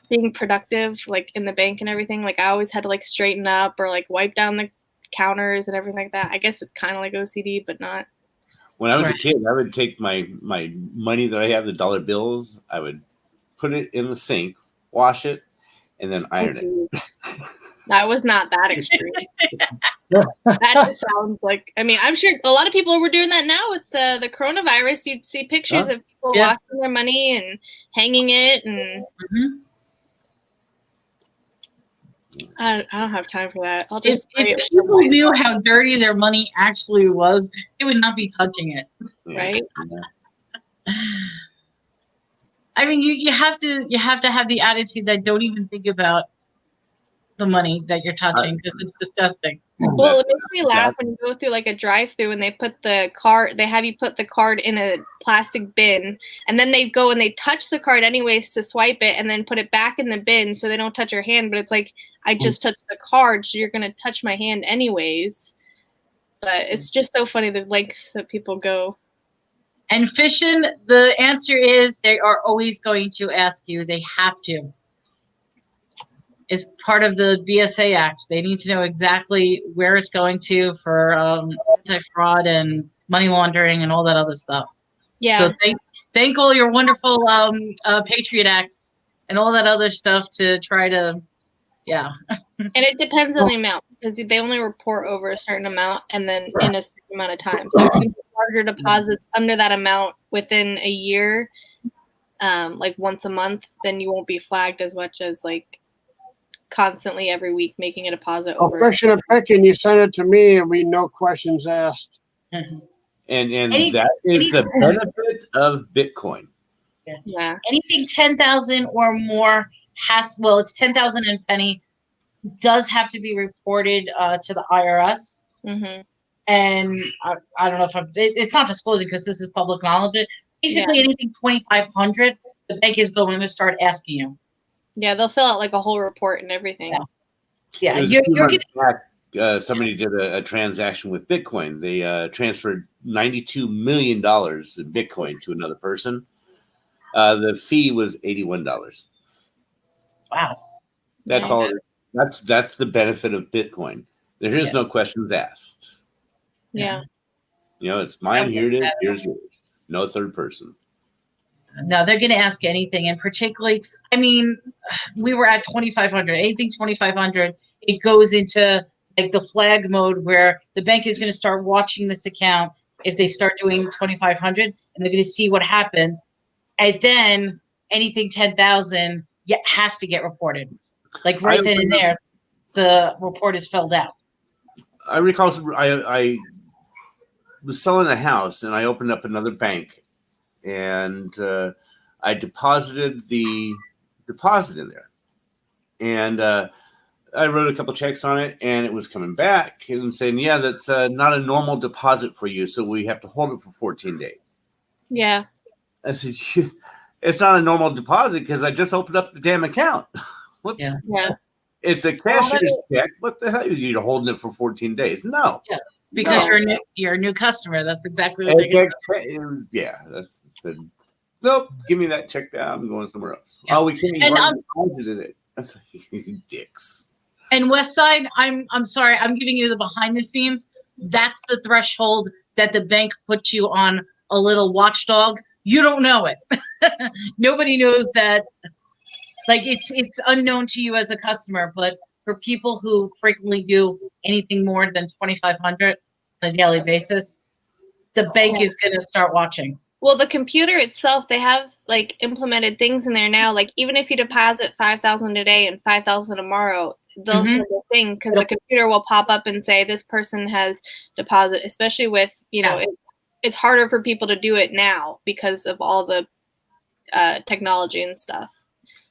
being productive, like in the bank and everything, like I always had to like straighten up or like wipe down the counters and everything like that. I guess it's kind of like OCD, but not. When I was a kid, I would take my money that I have, the dollar bills, I would put it in the sink, wash it, and then iron it. I was not that extreme. That just sounds like, I mean, I'm sure a lot of people were doing that now with the coronavirus. You'd see pictures of people washing their money and hanging it. And I don't have time for that. I'll just if people knew how dirty their money actually was, they would not be touching it. Right? I mean, you have to have the attitude that don't even think about the money that you're touching because it's disgusting. Well, it makes me laugh when you go through like a drive-through and they put the card. They have you put the card in a plastic bin, and then they go and they touch the card anyways to swipe it, and then put it back in the bin so they don't touch your hand. But it's like, I just touched the card, so you're gonna touch my hand anyways. But it's just so funny the lengths that people go. And phishing, the answer is they are always going to ask you. They have to. It's part of the BSA Act. They need to know exactly where it's going to for anti-fraud and money laundering and all that other stuff. Yeah. So thank all your wonderful Patriot Acts and all that other stuff to try to, yeah. And it depends on the amount because they only report over a certain amount and then in a certain amount of time. So if you get larger deposits under that amount within a year, like once a month, then you won't be flagged as much as like constantly every week making a deposit over. Question of picking, you send it to me and we no questions asked. And that is the benefit of Bitcoin. Yeah. Anything 10,000 or more it's 10,000 and penny does have to be reported to the IRS. Mm-hmm. And I don't know if it's not disclosing because this is public knowledge. Basically, anything 2,500, the bank is going to start asking you. Yeah, they'll fill out like a whole report and everything. Yeah, It was a you're few months getting, back, somebody did a transaction with Bitcoin. They transferred $92 million in Bitcoin to another person. The fee was $81. wow. That's Yeah. all. That's the benefit of Bitcoin. There is no questions asked. Yeah. It's mine. Here it is. Here's yours. No third person. No, they're going to ask anything, and particularly, I mean, we were at 2,500. Anything 2,500, it goes into like the flag mode where the bank is going to start watching this account if they start doing 2,500, and they're going to see what happens, and then anything 10,000 has to get reported. Like right then and there, the report is filled out. I recall I was selling a house and I opened up another bank and I deposited the deposit in there. And I wrote a couple checks on it and it was coming back and saying, yeah, that's not a normal deposit for you. So we have to hold it for 14 days. Yeah. I said, it's not a normal deposit because I just opened up the damn account. What? Yeah. It's a cashier's check. What the hell? You're holding it for 14 days? No. Yeah. Because you're a new customer. That's exactly what they get. Yeah. That's said. Nope. Give me that check down. I'm going somewhere else. Yeah. Oh, we can't even deposit it. That's dicks. And West Side, I'm sorry, I'm giving you the behind the scenes. That's the threshold that the bank puts you on a little watchdog. You don't know it. Nobody knows that. Like it's unknown to you as a customer, but for people who frequently do anything more than 2,500 on a daily basis, the bank is going to start watching. Well, the computer itself, they have like implemented things in there now. Like even if you deposit 5,000 today and 5,000 tomorrow, they'll send a thing because the computer will pop up and say this person has deposit. Especially with it's harder for people to do it now because of all the technology and stuff.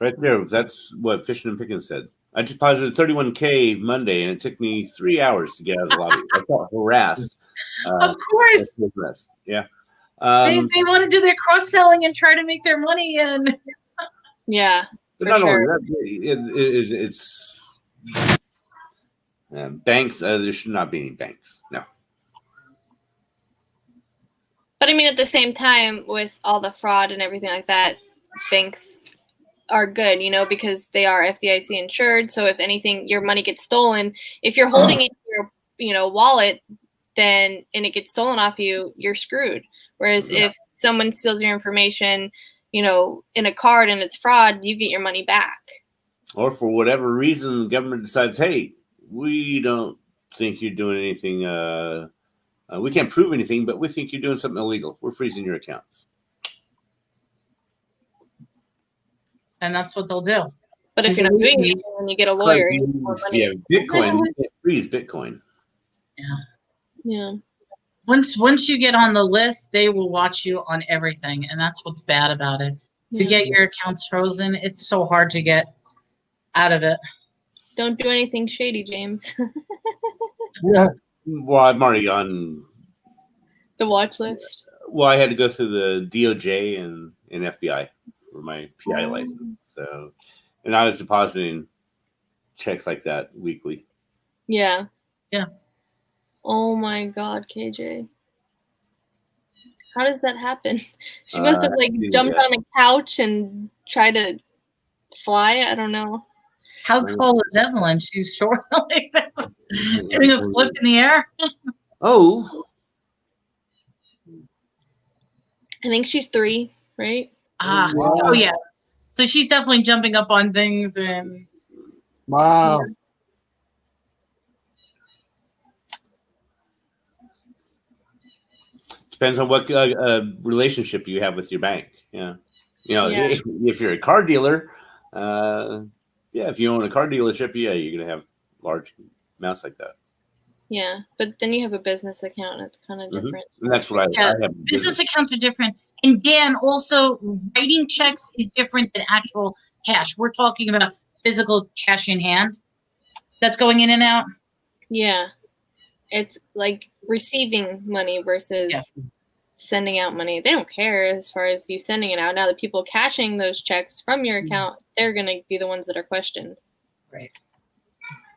Right there. That's what Fishing and Pickens said. I deposited $31K Monday, and it took me 3 hours to get out of the lobby. I felt harassed. Of course. Yeah. They want to do their cross-selling and try to make their money. And yeah. But not only that, it's banks. There should not be any banks. No. But I mean, at the same time, with all the fraud and everything like that, banks are good, because they are FDIC insured. So if anything, your money gets stolen, if you're holding it in your, wallet, then and it gets stolen off you, you're screwed. Whereas if someone steals your information, in a card and it's fraud, you get your money back. Or for whatever reason, the government decides, hey, we don't think you're doing anything. We can't prove anything, but we think you're doing something illegal. We're freezing your accounts. And that's what they'll do. But if you're not doing it, when you get a lawyer, you get more money. Yeah, Bitcoin, you can't freeze Bitcoin. Yeah. Once you get on the list, they will watch you on everything, and that's what's bad about it. To get your accounts frozen, it's so hard to get out of it. Don't do anything shady, James. Yeah. Well, I'm already on The watch list. Well, I had to go through the DOJ and FBI for my PI license. So, and I was depositing checks like that weekly. Yeah. Yeah. Oh my God, KJ. How does that happen? She must have jumped on a couch and tried to fly. I don't know. How tall is Evelyn? She's short like that. Doing a flip in the air. Oh. I think she's 3, right? Wow. Oh yeah. So she's definitely jumping up on things and. Wow. Depends on what relationship you have with your bank. Yeah. If you're a car dealer, if you own a car dealership, you're going to have large amounts like that. Yeah, but then you have a business account. It's kind of different. And that's what I have. Business accounts are different. And Dan, also writing checks is different than actual cash. We're talking about physical cash in hand that's going in and out. Yeah. It's like receiving money versus Yeah. sending out money. They don't care as far as you sending it out. Now the people cashing those checks from your account, they're going to be the ones that are questioned. Right.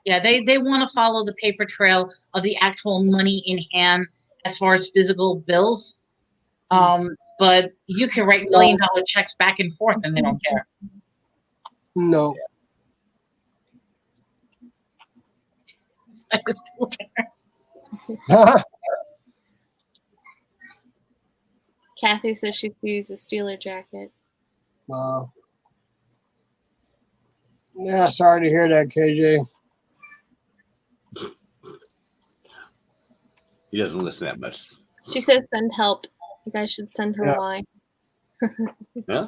Yeah, they want to follow the paper trail of the actual money in hand as far as physical bills. But you can write $1 million checks back and forth and they don't care. No. Kathy says she sees a Steeler jacket. Yeah, sorry to hear that, KJ. He doesn't listen that much. She says send help. You guys should send her Yeah. wine. Yeah.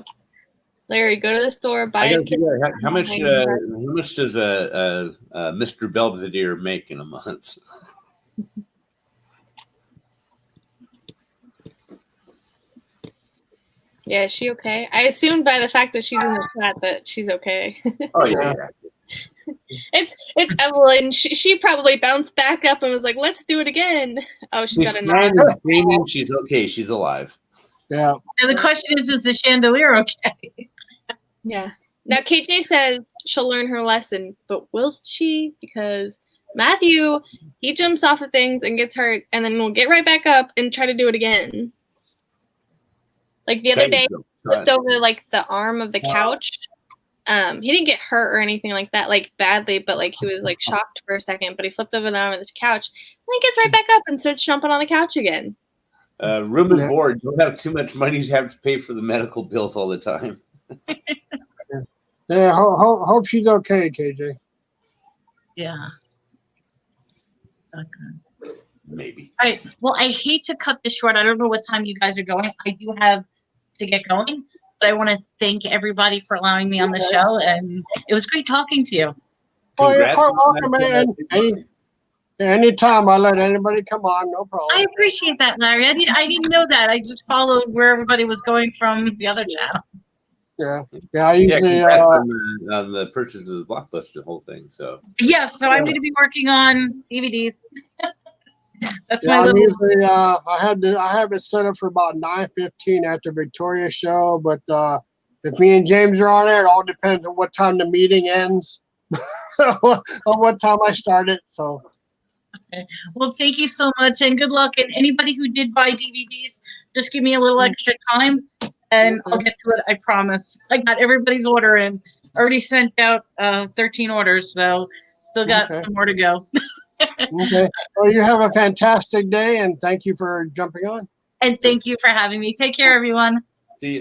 Larry, go to the store, buy I a gotta kid. figure out how much does a Mr. Belvedere make in a month? Yeah, is she okay? I assumed by the fact that she's in the chat that she's okay. Oh yeah. It's Evelyn. She probably bounced back up and was like, "Let's do it again." Oh, she's She's got a crying nod. and screaming. She's okay. She's alive. Yeah. And the question is the chandelier okay? Yeah. Now KJ says she'll learn her lesson, but will she? Because Matthew, he jumps off of things and gets hurt, and then will get right back up and try to do it again. Like the other day, he flipped over like the arm of the couch. He didn't get hurt or anything like that, like badly, but like he was like shocked for a second. But he flipped over the arm of the couch, and then gets right back up and starts jumping on the couch again. Room and board. You'll have too much money to have to pay for the medical bills all the time. Yeah. Hope she's okay, KJ. Yeah. Okay. Maybe. All right. Well, I hate to cut this short. I don't know what time you guys are going. I do have to get going, but I want to thank everybody for allowing me on the show, and it was great talking to you. Oh, you're Congrats quite on welcome, that. man. Anytime I let anybody come on, no problem. I appreciate that, Larry. I didn't know that. I just followed where everybody was going from the other channel. Yeah. I Yeah, usually congrats on the purchase of the Blockbuster whole thing. So Yes, so I'm going to be working on DVDs. That's yeah, my little. usually I have it set up for about 9:15 after Victoria's show, but if me and James are on there, it all depends on what time the meeting ends, on what time I start it. So Well, thank you so much, and good luck. And anybody who did buy DVDs, just give me a little extra time, and I'll get to it. I promise. I got everybody's order in. Already sent out 13 orders, so still got some more to go. okay. Well, you have a fantastic day, and thank you for jumping on. And thank you for having me. Take care, everyone. see,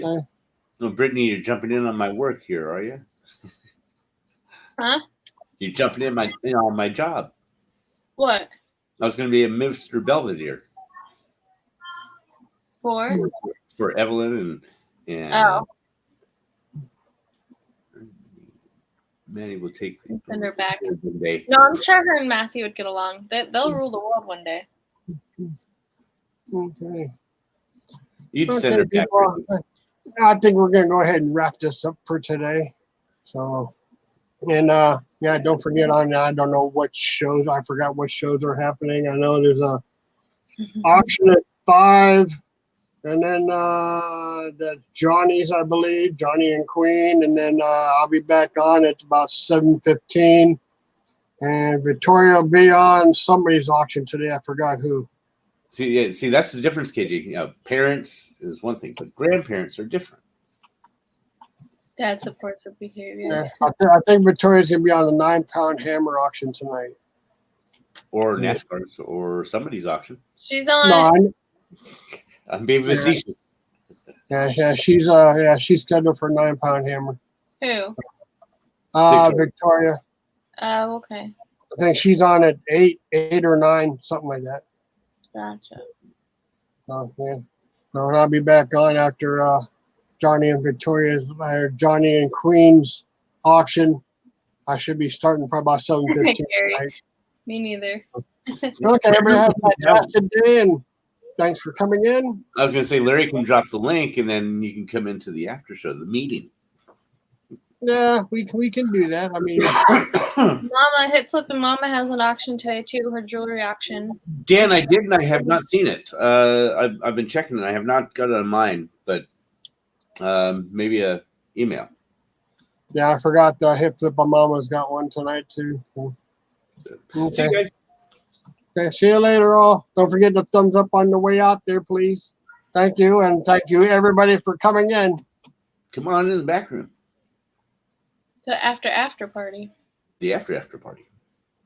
no, Brittany, you're jumping in on my work here, are you? Huh? You're jumping in on my job. What? I was going to be a Mr. Belvedere for Evelyn and Oh. Manny will take Send her back. one day. No, I'm sure her and Matthew would get along. They'll rule the world one day. Okay. You'd send her back. People, I think we're going to go ahead and wrap this up for today. So, and yeah, don't forget I don't know what shows. I forgot what shows are happening. I know there's a auction at 5, and then the Johnny's, I believe, Johnny and Queen, and then I'll be back on at about 7:15, and Victoria will be on somebody's auction today. I forgot who. See, that's the difference, KG. You know, parents is one thing, but grandparents are different. Dad supports her behavior. Yeah, I think Victoria's gonna be on the 9-pound hammer auction tonight. Or NASCAR's or somebody's auction. She's on. No, I'm being facetious. she's scheduled for 9-pound hammer. Who? Victoria. Oh, okay. I think she's on at 8 or 9, something like that. Gotcha. Oh, yeah. So and I'll be back on after Johnny and Victoria's, Johnny and Queen's auction. I should be starting probably about 7:15 Gary. tonight. Me neither. Okay, everybody have a fantastic day, and Thanks for coming in. I was going to say Larry can drop the link, and then you can come into the after show, the meeting. Yeah, we can do that. I mean, Mama Hip Flip and Mama has an auction today too. Her jewelry auction. Dan, I did, and I have not seen it. I've been checking it. I have not got it on mine, but maybe a email. yeah, I forgot the Hip Flip Mama's got one tonight too. See Okay. you guys. Okay, see you later all. Don't forget the thumbs up on the way out there, please. Thank you, and thank you everybody for coming in. Come on in the back room. The after party. The after party.